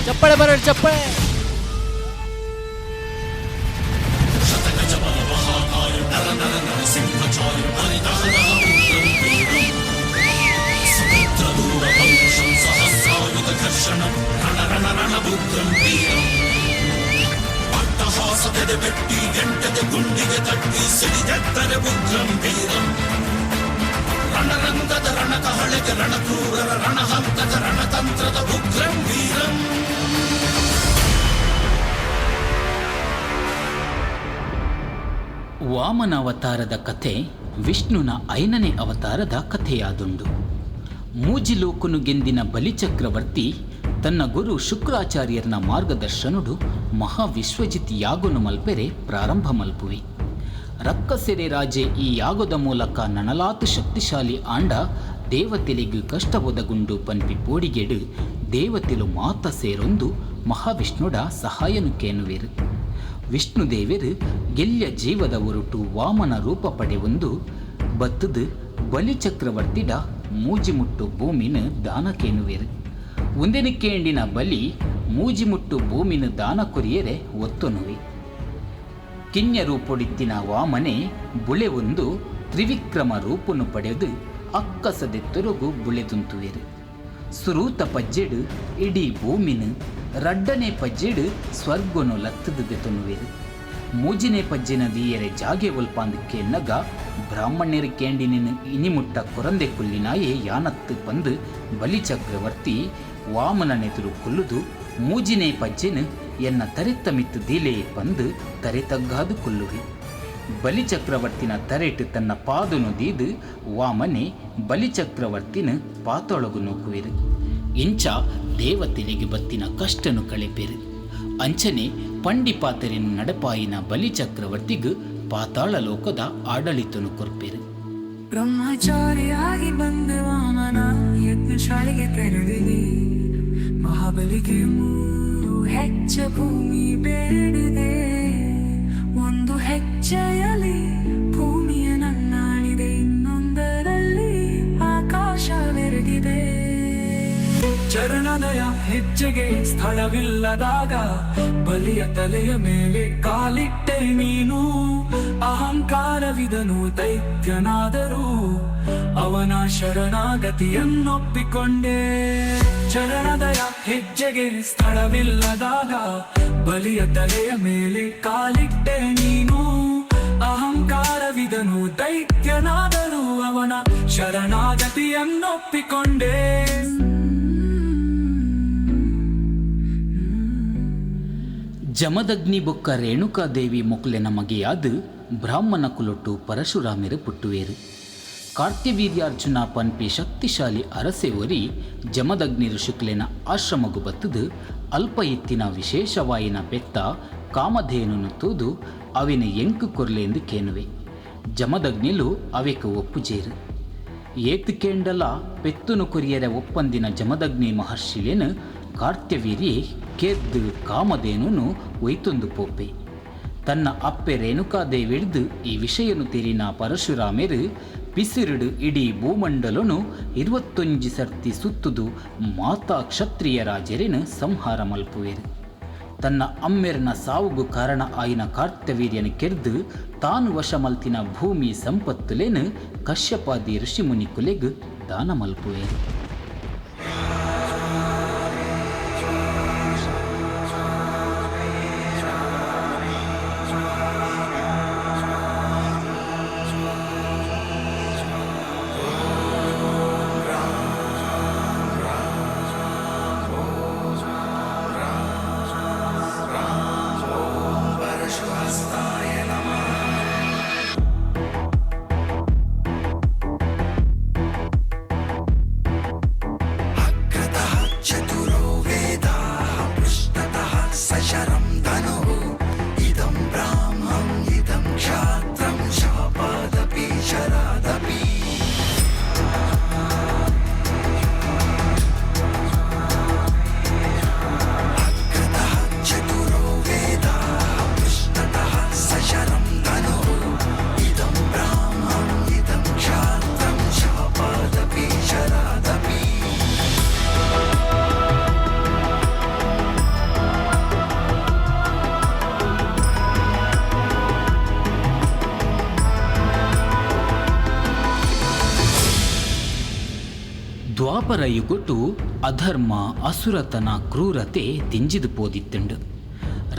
ಚಪ್ಪಳೆ ಬರೋಣ ಚಪ್ಪಳೆ. ಗುಂಡಿಗೆ ತಟ್ಟಿ ಸಿಡಿದೆತ್ತರೆ ಉಗ್ರಂ ವೀರಂ ರಣರಂಗದ ರಣಕಹಳೆಗೆ ರಣಕ್ರೂರರ ರಣಹಂತದ ರಣತಂತ್ರದ ಉಗ್ರಂ ವೀರಂ. ವಾಮನ ಅವತಾರದ ಕಥೆ ವಿಷ್ಣುನ 5ನೇ ಅವತಾರದ ಕಥೆಯಾದುಂಡು. ಮೂಜಿಲೋಕನು ಗೆಂದಿನ ಬಲಿಚಕ್ರವರ್ತಿ ತನ್ನ ಗುರು ಶುಕ್ರಾಚಾರ್ಯರನ ಮಾರ್ಗದರ್ಶನುಡು ಮಹಾವಿಶ್ವಜಿತ್ ಯಾಗನು ಮಲ್ಪೆರೆ ಪ್ರಾರಂಭ ಮಲ್ಪುವೆ. ರಕ್ಕಸೆರೆ ರಾಜೆ ಈ ಯಾಗದ ಮೂಲಕ ನನಲಾತು ಶಕ್ತಿಶಾಲಿ ಆಂಡ ದೇವತೆಲಿಗೂ ಕಷ್ಟ ಒದಗುಂಡು ಪನ್ಪಿ ಪೋಡಿಗೆಡು ದೇವತೆಲು ಮಾತ ಸೇರೊಂದು ಮಹಾವಿಷ್ಣುಡ ಸಹಾಯನು ಕೇನುವೆರು. ವಿಷ್ಣುದೇವರು ಗೆಲ್ಯ ಜೀವದ ಹೊರಟು ವಾಮನ ರೂಪ ಪಡೆಯೊಂದು ಬತ್ತದು ಬಲಿಚಕ್ರವರ್ತಿಡ ಮೂಜಿಮುಟ್ಟು ಭೂಮಿನ ದಾನ ಕೇನುವೆರು. ಒಂದೆನಿಕೇಂಡಿನ ಬಲಿ ಮೂಜಿಮುಟ್ಟು ಭೂಮಿನ ದಾನ ಕೊರಿಯರೆ ಒತ್ತೊನುವೆ. ಕಿನ್ಯ ರೂಪೊಡಿತ್ತಿನ ವಾಮನೆ ಬುಳೆ ಒಂದು ತ್ರಿವಿಕ್ರಮ ರೂಪನು ಪಡೆದು ಅಕ್ಕಸದೆತ್ತೊರಗು ಬುಳೆದುಂತುವೆರು. ಸುರೂತ ಪಜ್ಜೆಡು ಇಡೀ ಭೂಮಿನ ರಡ್ಡನೆ ಪಜ್ಜೆಡು ಸ್ವರ್ಗನು ಲತ್ತದ ತೊನುವೆರು. ಮೂಜಿನೆ ಪಜ್ಜಿನ ದೀಯರೆ ಜಾಗೆ ಒಲ್ಪಾಂದಕ್ಕೆ ಎನ್ನಗ ಬ್ರಾಹ್ಮಣ್ಯರ ಕೇಂಡಿನ ಇನಿಮುಟ್ಟ ಕೊರಂದೆ ಕುಲ್ಲಿನಾಯೇ ಯಾನತ್ತು ಪಂದು ಬಲಿ ಚಕ್ರವರ್ತಿ ವಾಮನನೆದುರು ಕೊಲ್ಲುದು ಮೂಜಿನೆ ಪಜ್ಜೆನ ಎನ್ನ ತರೆತ್ತ ಮಿತ್ತು ದೀಲೆ ಪಂದು ತರೆತಗ್ಗಾದು ಕೊಲ್ಲುವೆ. ಬಲಿಚಕ್ರವರ್ತಿನ ತರೆಟ್ಟು ತನ್ನ ಪಾದನು ದೀದು ವಾಮನೆ ಬಲಿಚಕ್ರವರ್ತಿನ ಪಾತೊಳಗು ನೂಕುವೆರು. ಇಂಚ ದೇವತೆಲೆಗೆ ಬತ್ತಿನ ಕಷ್ಟನು ಕಳೆಪೆರು. ಅಂಚನೆ ಪಂಡಿಪಾತರಿನ ನಡಪಾಯಿನ ಬಲಿಚಕ್ರವರ್ತಿಗೂ ಪಾತಾಳ ಲೋಕದ ಆಡಳಿತನು ಕೊರ್ಪೆರು. ಬ್ರಹ್ಮಚಾರಿಯಾಗಿ ಬಂದ ವಾಮನ ಯಜ್ಞಶಾಲೆಗೆ ತೆರಳಿದೆ. ಮಹಾಬಲಿಗೆ 3 ಹೆಜ್ಜೆ ಭೂಮಿ ಬೇಡಿದೆ. ಒಂದು ಹೆಜ್ಜೆಯಲ್ಲಿ ಭೂಮಿಯ ನನ್ನಾಡಿದೆ, ಇನ್ನೊಂದರಲ್ಲಿ ಆಕಾಶ ಬೆರೆದಿದೆ. ಚರಣದಯ ಹೆಜ್ಜೆಗೆ ಸ್ಥಳವಿಲ್ಲದಾಗ ಬಲಿಯ ತಲೆಯ ಮೇಲೆ ಕಾಲಿಟ್ಟೆ ನೀನು. ಅಹಂಕಾರವಿದನು ದೈತ್ಯನಾದರೂ ಅವನ ಶರಣಾಗತಿಯನ್ನೊಪ್ಪಿಕೊಂಡೆ. ಚರಣದಯ ಹೆಜ್ಜೆಗೆ ಸ್ಥಳವಿಲ್ಲದಾಗ ಬಲಿಯ ತಲೆಯ ಮೇಲೆ ಕಾಲಿಟ್ಟೆ ನೀನು. ಅಹಂಕಾರವಿದನು ದೈತ್ಯನಾದರೂ ಅವನ ಶರಣಾಗತಿಯನ್ನೊಪ್ಪಿಕೊಂಡೆ. ಜಮದಗ್ನಿ ಬೊಕ್ಕ ರೇಣುಕಾದೇವಿ ಮೊಕ್ಲೆನ ಮಗೆಯಾದ ಬ್ರಾಹ್ಮಣ ಕುಲೊಟ್ಟು ಪರಶುರಾಮೆರು ಪುಟ್ಟುವೇರು. ಕಾರ್ತ್ಯವೀರ್ಯಾರ್ಜುನ ಪನ್ಪಿ ಶಕ್ತಿಶಾಲಿ ಅರಸೆ ಒರಿ ಜಮದಗ್ನಿ ಋಷುಕ್ಲೆನ ಆಶ್ರಮಗು ಬತ್ತದು ಅಲ್ಪ ಎತ್ತಿನ ವಿಶೇಷವಾಯಿನ ಪೆತ್ತ ಕಾಮಧೇನು ತೂದು ಅವಿನ ಎಂಕು ಕೊರ್ಲೆಂದು ಕೇನುವೆ. ಜಮದಗ್ನಿಲು ಅವೆಕು ಒಪ್ಪುಜೇರು. ಏತು ಕೇಂಡಲ ಪೆತ್ತುನು ಕೊರಿಯರ ಒಪ್ಪಂದಿನ ಜಮದಗ್ನಿ ಮಹರ್ಷಿಲೇನು ಕಾರ್ತ್ಯವೀರ್ಯೆ ಕೆದ್ದು ಕಾಮಧೇನು ಒಯ್ತೊಂದು ಪೋಪೆ. ತನ್ನ ಅಪ್ಪೆ ರೇಣುಕಾದೇವಿಡ್ದು ಈ ವಿಷಯನು ತೆರಿನ ಪರಶುರಾಮೆರು ಪಿಸಿರುಡು ಇಡೀ ಭೂಮಂಡಲನು 21 ಸರ್ತಿ ಸುತ್ತುದು ಮಾತಾ ಕ್ಷತ್ರಿಯ ರಾಜರೇನು ಸಂಹಾರ ಮಲ್ಪುವೆರು. ತನ್ನ ಅಮ್ಮೆರನ ಸಾವುಗು ಕಾರಣ ಆಯಿನ ಕಾರ್ತ್ಯವೀರ್ಯನ ಕೆರ್ದು ತಾನು ವಶ ಮಲ್ತಿನ ಭೂಮಿ ಸಂಪತ್ತುಲೇನು ಕಶ್ಯಪಾದಿ ಋಷಿಮುನಿ ಕುಲೆಗು ದಾನ ಮಲ್ಪುವೆರು. ದ್ವಾಪರ ಯುಗುಟು ಅಧರ್ಮ ಅಸುರತನ ಕ್ರೂರತೆ ತಿಂಜಿದು ಪೋದಿತ್ತುಂಡು.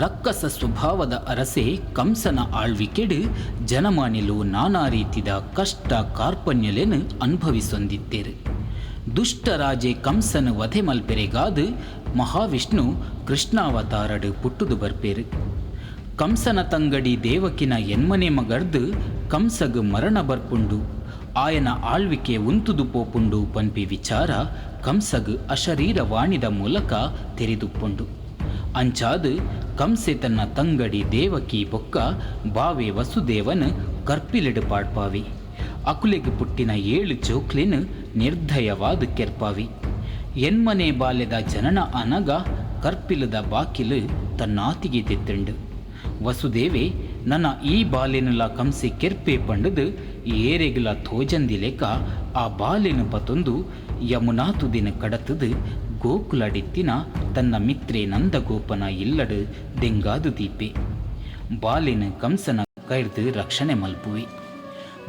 ರಕ್ಕಸ ಸ್ವಭಾವದ ಅರಸೆ ಕಂಸನ ಆಳ್ವಿಕೆಡು ಜನಮಾನಿಲು ನಾನಾ ರೀತಿದ ಕಷ್ಟ ಕಾರ್ಪಣ್ಯಲೇನು ಅನುಭವಿಸೊಂದಿತ್ತೇರು. ದುಷ್ಟರಾಜೆ ಕಂಸನ ವಧೆ ಮಲ್ಪೆರೆಗಾದು ಮಹಾವಿಷ್ಣು ಕೃಷ್ಣಾವತಾರಡು ಪುಟ್ಟುದು ಬರ್ಪೇರು. ಕಂಸನ ತಂಗಡಿ ದೇವಕಿನ ಎನ್ಮನೆ ಮಗರ್ದು ಕಂಸಗು ಮರಣ ಬರ್ಪುಂಡು ಆಯನ ಆಳ್ವಿಕೆ ಉಂತುದು ಪೋಪುಂಡು ಪನ್ಪಿ ವಿಚಾರ ಕಂಸಗು ಅಶರೀರ ವಾಣಿದ ಮೂಲಕ ತೆರೆದುಪ್ಪುಂಡು. ಅಂಚಾದು ಕಂಸೆ ತನ್ನ ತಂಗಡಿ ದೇವಕಿ ಬೊಕ್ಕ ಬಾವೆ ವಸುದೇವನ ಕರ್ಪಿಲಿಡು ಪಾಡ್ಪಾವಿ. ಅಕುಲೆಗು ಪುಟ್ಟಿನ 7 ಜೋಕ್ಲೆನು ನಿರ್ದಯವಾದ ಕೆರ್ಪಾವಿ. ಎನ್ಮನೆ ಬಾಲ್ಯದ ಜನನ ಅನಗ ಕರ್ಪಿಲದ ಬಾಕಿಲು ತನ್ನಾತಿಗೆ ತೆತ್ತುಂಡು. ವಸುದೇವೆ ನನ್ನ ಈ ಬಾಲೆನುಲ ಕಂಸೆ ಕೆರ್ಪೆ ಪಂಡದು ಏರೆಗುಲ ತೋಜಂದಿ ಲೆಕ್ಕ ಆ ಬಾಲೆನು ಪತೊಂದು ಯಮುನಾ ತುದಿನ ಕಡತದು ಗೋಕುಲಡಿತ್ತಿನ ತನ್ನ ಮಿತ್ರೆ ನಂದಗೋಪನ ಇಲ್ಲಡು ದೆಂಗಾದು ದೀಪೆ ಬಾಲಿನ ಕಂಸನ ಕೈರ್ದು ರಕ್ಷಣೆ ಮಲ್ಪುವೆ.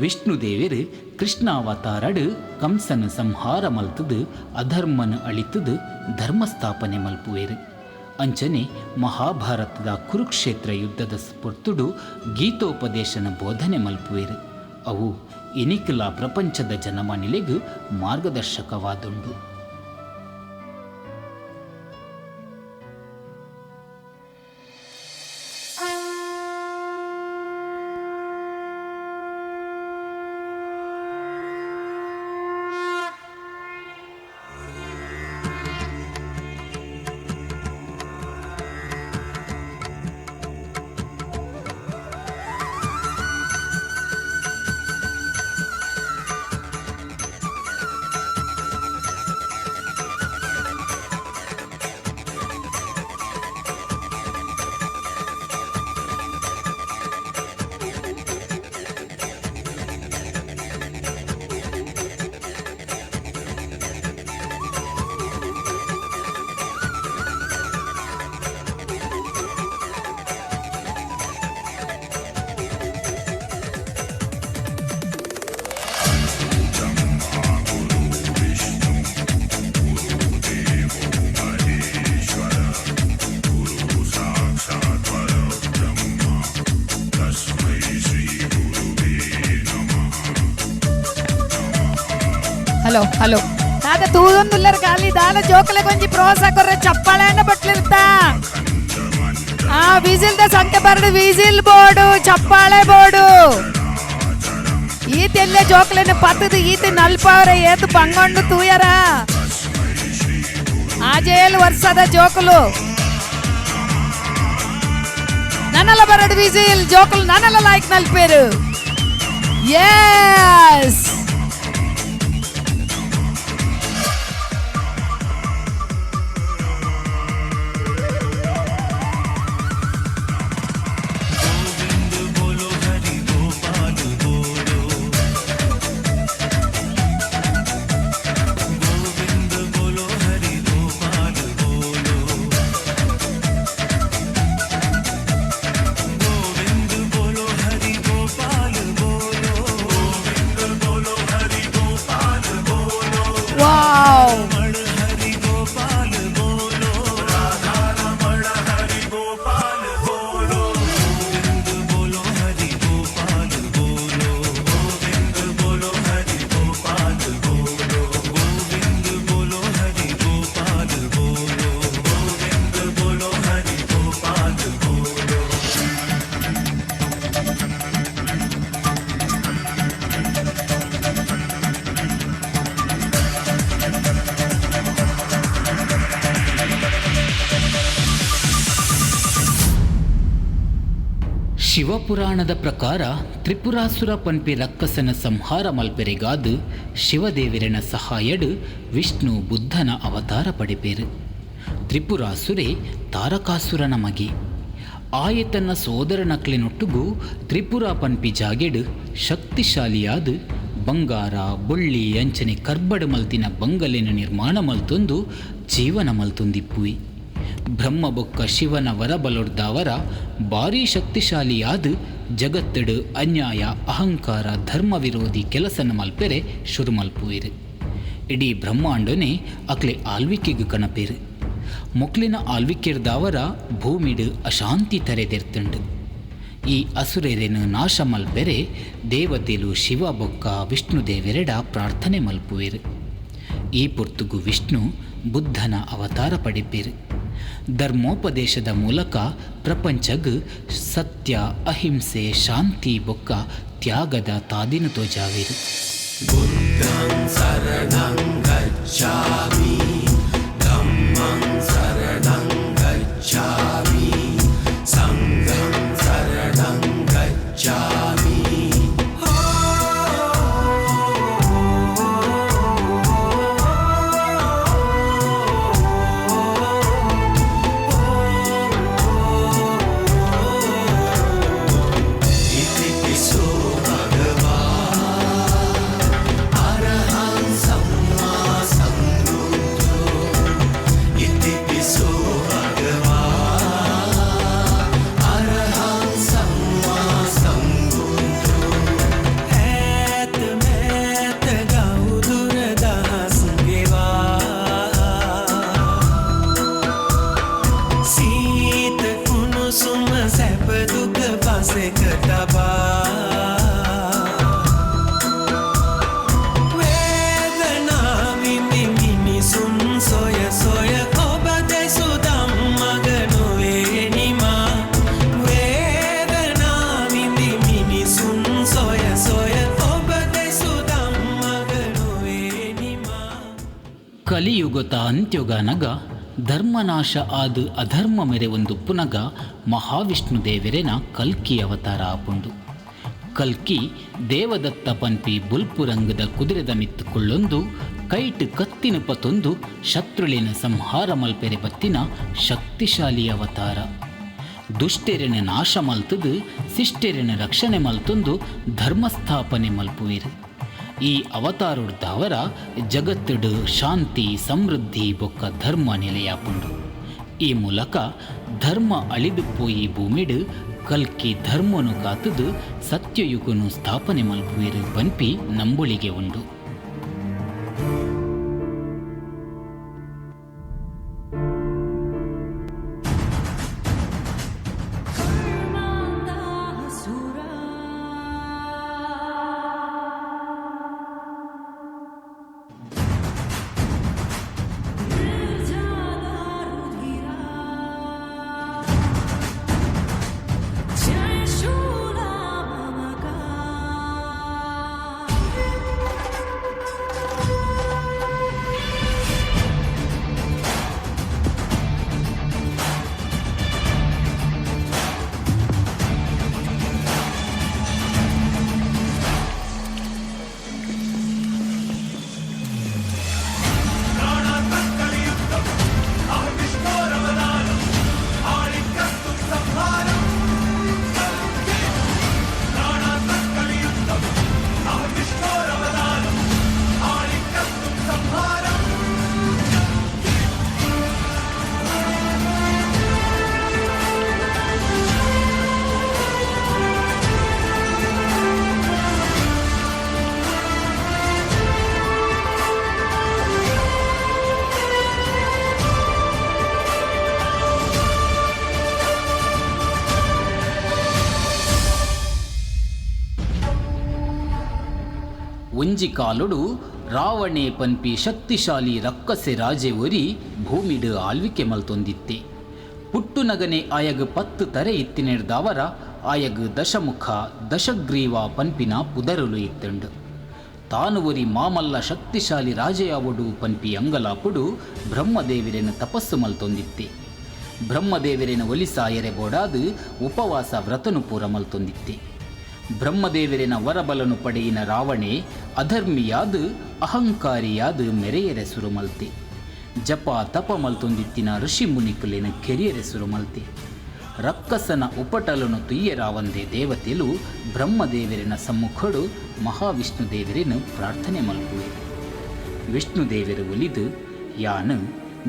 ವಿಷ್ಣುದೇವರು ಕೃಷ್ಣಾವತಾರಡು ಕಂಸನ ಸಂಹಾರ ಮಲ್ತದು ಅಧರ್ಮನ ಅಳಿತದು ಧರ್ಮಸ್ಥಾಪನೆ ಮಲ್ಪುವೇರು. ಅಂಚನೆ ಮಹಾಭಾರತದ ಕುರುಕ್ಷೇತ್ರ ಯುದ್ಧದ ಸ್ಫೂರ್ತುಡು ಗೀತೋಪದೇಶನ ಬೋಧನೆ ಮಲ್ಪುವೇರು. ಅವು ಇನಿಕಲ ಪ್ರಪಂಚದ ಜನಮಾನಿಲೆಗೂ ಮಾರ್ಗದರ್ಶಕವಾದುಂಡು. ಹಲೋ ಹಲೋ ನಾದ ತೂದೊಂದುಲ್ಲರ ಖಾಲಿ ದಾಲ ಜೋಕಲೆ ಕೊಂಚಿ ಪ್ರೋತ್ಸಾಹ ಕೊರ್ರೆ ಚಪ್ಪಾಳೆಯನ್ನ ಬಟ್ಲಿರ್ತಾ ಆ ವಿಸಿಲ್ದ ಸಂಖ್ಯೆ ಬರಡು ವಿಸಿಲ್ ಬೋರ್ಡು ಚಪ್ಪಾಳೆ ಬೋರ್ಡು ಈತೆಲ್ಲೇ ಜೋಕಲೆನ ಪತ್ತದು ಈತೆ ನಲ್ಪವರ ಏತು ಬಂಗೊಂಡು ತೂಯರ ಆಜೇಳು ವರ್ಷದ ಜೋಕಲು ನನ್ನಲ್ಲ ಬರಡು ವಿಸಿಲ್ ಜೋಕಲು ನನ್ನಲ್ಲ ಲೈಕ್ ನಲ್ಪೇರು ಎಸ್ ಶಿವಪುರಾಣದ ಪ್ರಕಾರ ತ್ರಿಪುರಾಸುರ ಪನ್ಪೆ ರಕ್ಕಸನ ಸಂಹಾರ ಮಲ್ಪೆರೆಗಾದು ಶಿವದೇವರನ ಸಹಾಯಡು ವಿಷ್ಣು ಬುದ್ಧನ ಅವತಾರ ಪಡೆಪೇರು. ತ್ರಿಪುರಾಸುರೆ ತಾರಕಾಸುರನ ಮಗೆ ಆಯತನ ಸೋದರನಕ್ಲೆನೊಟ್ಟುಗೂ ತ್ರಿಪುರ ಪನ್ಪಿ ಜಾಗೆಡು ಶಕ್ತಿಶಾಲಿಯಾದು ಬಂಗಾರ ಬೊಳ್ಳಿ ಅಂಚನೆ ಕರ್ಬಡು ಮಲ್ತಿನ ಬಂಗಲೆನ ನಿರ್ಮಾಣ ಮಲ್ತೊಂದು ಜೀವನ ಮಲ್ತೊಂದಿಪ್ಪುಯಿ. ಬ್ರಹ್ಮ ಬೊಕ್ಕ ಶಿವನ ವರಬಲೊಡ್ದವರ ಭಾರೀ ಶಕ್ತಿಶಾಲಿಯಾದ ಜಗತ್ತಡು ಅನ್ಯಾಯ ಅಹಂಕಾರ ಧರ್ಮ ವಿರೋಧಿ ಕೆಲಸನ ಮಲ್ಪೆರೆ ಶುರು ಮಲ್ಪುವೆರು. ಇಡೀ ಬ್ರಹ್ಮಾಂಡನೇ ಅಕ್ಲೆ ಆಳ್ವಿಕೆಗೆ ಕಣಪೇರು. ಮೊಕ್ಲಿನ ಆಳ್ವಿಕೆರ್ದವರ ಭೂಮಿಡು ಅಶಾಂತಿ ತರೆದೆರ್ತುಂಡು. ಈ ಅಸುರೆರೆನು ನಾಶ ಮಲ್ಪೆರೆ ದೇವತೆಲು ಶಿವ ಬೊಕ್ಕ ವಿಷ್ಣುದೇವೆರೆಡ ಪ್ರಾರ್ಥನೆ ಮಲ್ಪುವೆರು. ಈ ಪೊರ್ತುಗು ವಿಷ್ಣು ಬುದ್ಧನ ಅವತಾರ ಪಡೆಪೇರು. ಧರ್ಮೋಪದೇಶದ ಮೂಲಕ ಪ್ರಪಂಚಗ್ ಸತ್ಯ ಅಹಿಂಸೆ ಶಾಂತಿ ಬೊಕ್ಕ ತ್ಯಾಗದ ತಾದಿನು ತೋಜಾವೇರು. ಬುದ್ಧಂ ಶರಣಂ ಗಚ್ಛಾಮಿ ಧಮ್ಮಂ ಶರಣಂ ಗಚ್ಛಾಮಿ ಸಂಘಂ ಶರಣಂ ಗಚ್ಛಾಮಿ. ಕಲಿಯುಗತ ಅಂತ್ಯುಗನಗ ಧರ್ಮನಾಶ ಆದು ಅಧರ್ಮ ಮೆರೆ ಒಂದು ಪುನಗ ಮಹಾವಿಷ್ಣು ದೇವರೆನ ಕಲ್ಕಿ ಅವತಾರ ಆಪುಂಡು. ಕಲ್ಕಿ ದೇವದತ್ತ ಪನ್ಪಿ ಬುಲ್ಪುರಂಗದ ಕುದುರೆದ ಮಿತ್ತುಕೊಳ್ಳೊಂದು ಕೈಟ್ ಕತ್ತಿನ ಪತೊಂದು ಶತ್ರುಳಿನ ಸಂಹಾರ ಮಲ್ಪೆರೆ ಬತ್ತಿನ ಶಕ್ತಿಶಾಲಿ ಅವತಾರ. ದುಷ್ಟೆರೆನ ನಾಶ ಮಲ್ತದು ಶಿಷ್ಟೆರೆನ ರಕ್ಷಣೆ ಮಲ್ತೊಂದು ಧರ್ಮಸ್ಥಾಪನೆ ಮಲ್ಪುವಿರು. ಈ ಅವತಾರದವರ ಜಗತ್ತುಡು ಶಾಂತಿ ಸಮೃದ್ಧಿ ಬೊಕ್ಕ ಧರ್ಮ ನೆಲೆಯಾಪುಂಡು. ಈ ಮೂಲಕ ಧರ್ಮ ಅಳಿದು ಪೋಯಿ ಭೂಮಿಡು ಕಲ್ಕಿ ಧರ್ಮನು ಕಾತದು ಸತ್ಯಯುಗನು ಸ್ಥಾಪನೆ ಮಲ್ಪುವಿರು ಪನ್ಪಿ ನಂಬುಳಿಗೆ ಉಂಡು. ಒಂಜಿ ಕಾಲುಡು ರಾವಣೆ ಪನ್ಪಿ ಶಕ್ತಿಶಾಲಿ ರಕ್ಕಸೆ ರಾಜೆ ಒರಿ ಭೂಮಿಡು ಆಳ್ವಿಕೆ ಮಲ್ತೊಂದಿತ್ತೆ. ಪುಟ್ಟುನಗನೆ ಆಯಗ್ 10 ತರೆ ಇತ್ತಿನೆಡ್ದವರ ಆಯಗ್ ದಶಮುಖ ದಶಗ್ರೀವ ಪನ್ಪಿನ ಪುದರುಲು ಇತ್ತುಂಡು. ತಾನು ಒರಿ ಮಾಮಲ್ಲ ಶಕ್ತಿಶಾಲಿ ರಾಜೆಯಾವಡು ಪನ್ಪಿ ಅಂಗಲಾಪುಡು ಬ್ರಹ್ಮದೇವಿರೆನ ತಪಸ್ಸು ಮಲ್ತೊಂದಿತ್ತೆ. ಬ್ರಹ್ಮದೇವಿರೆನ ಒಲಿಸ ಎರೆಬೋಡಾದು ಉಪವಾಸ ವ್ರತನು ಪೂರ ಮಲ್ತೊಂದಿತ್ತೆ. ಬ್ರಹ್ಮದೇವರಿನ ವರಬಲನು ಪಡೆಯಿನ ರಾವಣೆ ಅಧರ್ಮಿಯಾದು ಅಹಂಕಾರಿಯಾದು ಮೆರೆಯರೆ ಸುರುಮಲ್ತೆ. ಜಪ ತಪ ಮಲ್ತೊಂದಿತ್ತಿನ ಋಷಿ ಮುನಿಕುಲಿನ ಕೆರಿಯರೆ ಸುರುಮಲ್ತೆ. ರಕ್ಕಸನ ಉಪಟಲನು ತುಯ್ಯರಾವಂದೇ ದೇವತೆಲು ಬ್ರಹ್ಮದೇವರಿನ ಸಮ್ಮುಖಡು ಮಹಾವಿಷ್ಣು ದೇವರಿನ ಪ್ರಾರ್ಥನೆ ಮಲ್ಪುವೆ. ವಿಷ್ಣುದೇವರು ಒಲಿದು ಯಾನು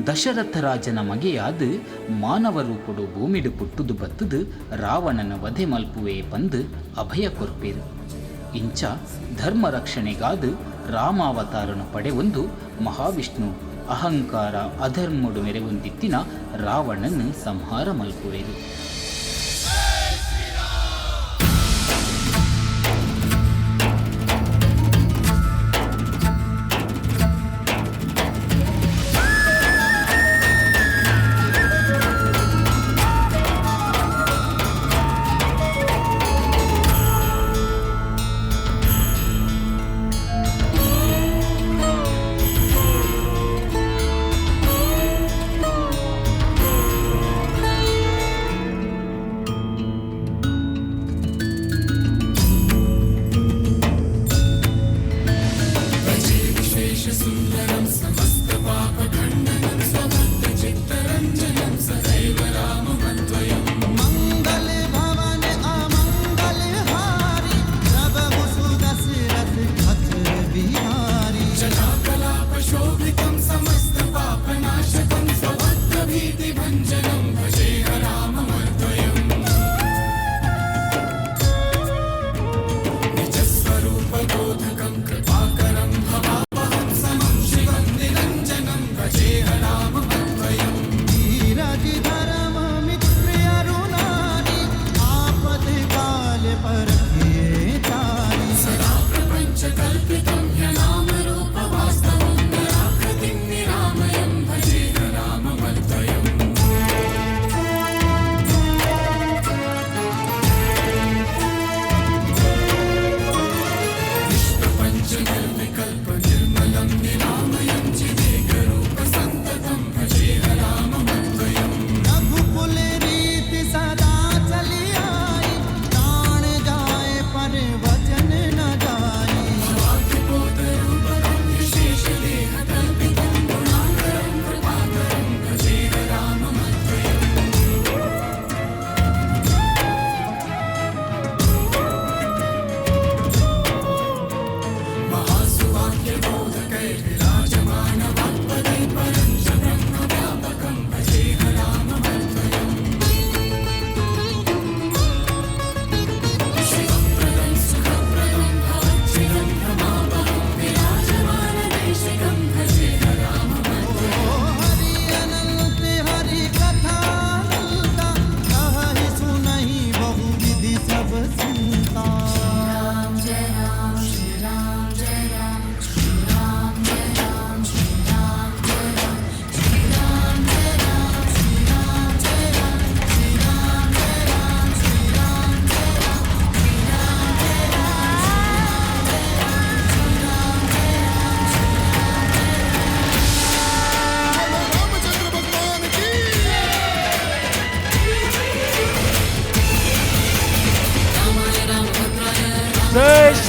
ದಶರಥ ರಾಜನ ಮಗೆಯಾದು ಮಾನವ ರೂಪಡು ಭೂಮಿಡು ಪುಟ್ಟುದು ಬತ್ತುದು ರಾವಣನ ವಧೆ ಮಲ್ಪುವೆ ಬಂದು ಅಭಯ ಕೊರ್ಪೇರು. ಇಂಚ ಧರ್ಮ ರಕ್ಷಣೆಗಾದು ರಾಮಾವತಾರನು ಪಡೆವೊಂದು ಮಹಾವಿಷ್ಣು ಅಹಂಕಾರ ಅಧರ್ಮಡು ಮೆರೆವೊಂದಿತ್ತಿನ ರಾವಣನ ಸಂಹಾರ ಮಲ್ಪುವೆರು.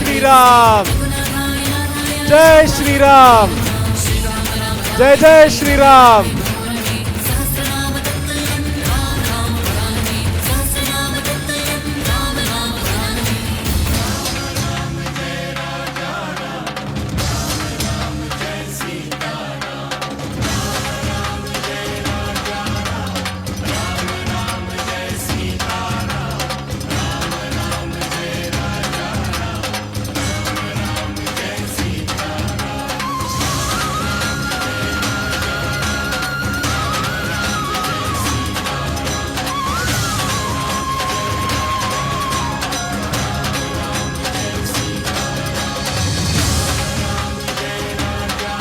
श्रीराम जय श्रीराम जय जय श्रीराम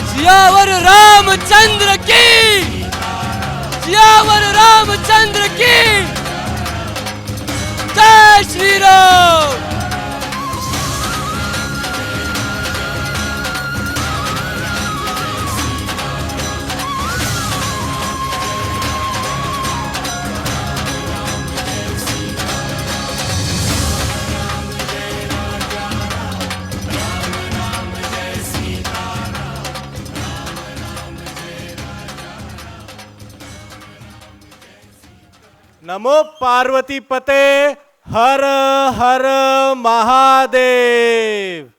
सियावर रामचंद्र की, सियावर रामचंद्र की जय श्री राम। नमो पार्वती पते हर हर महादेव।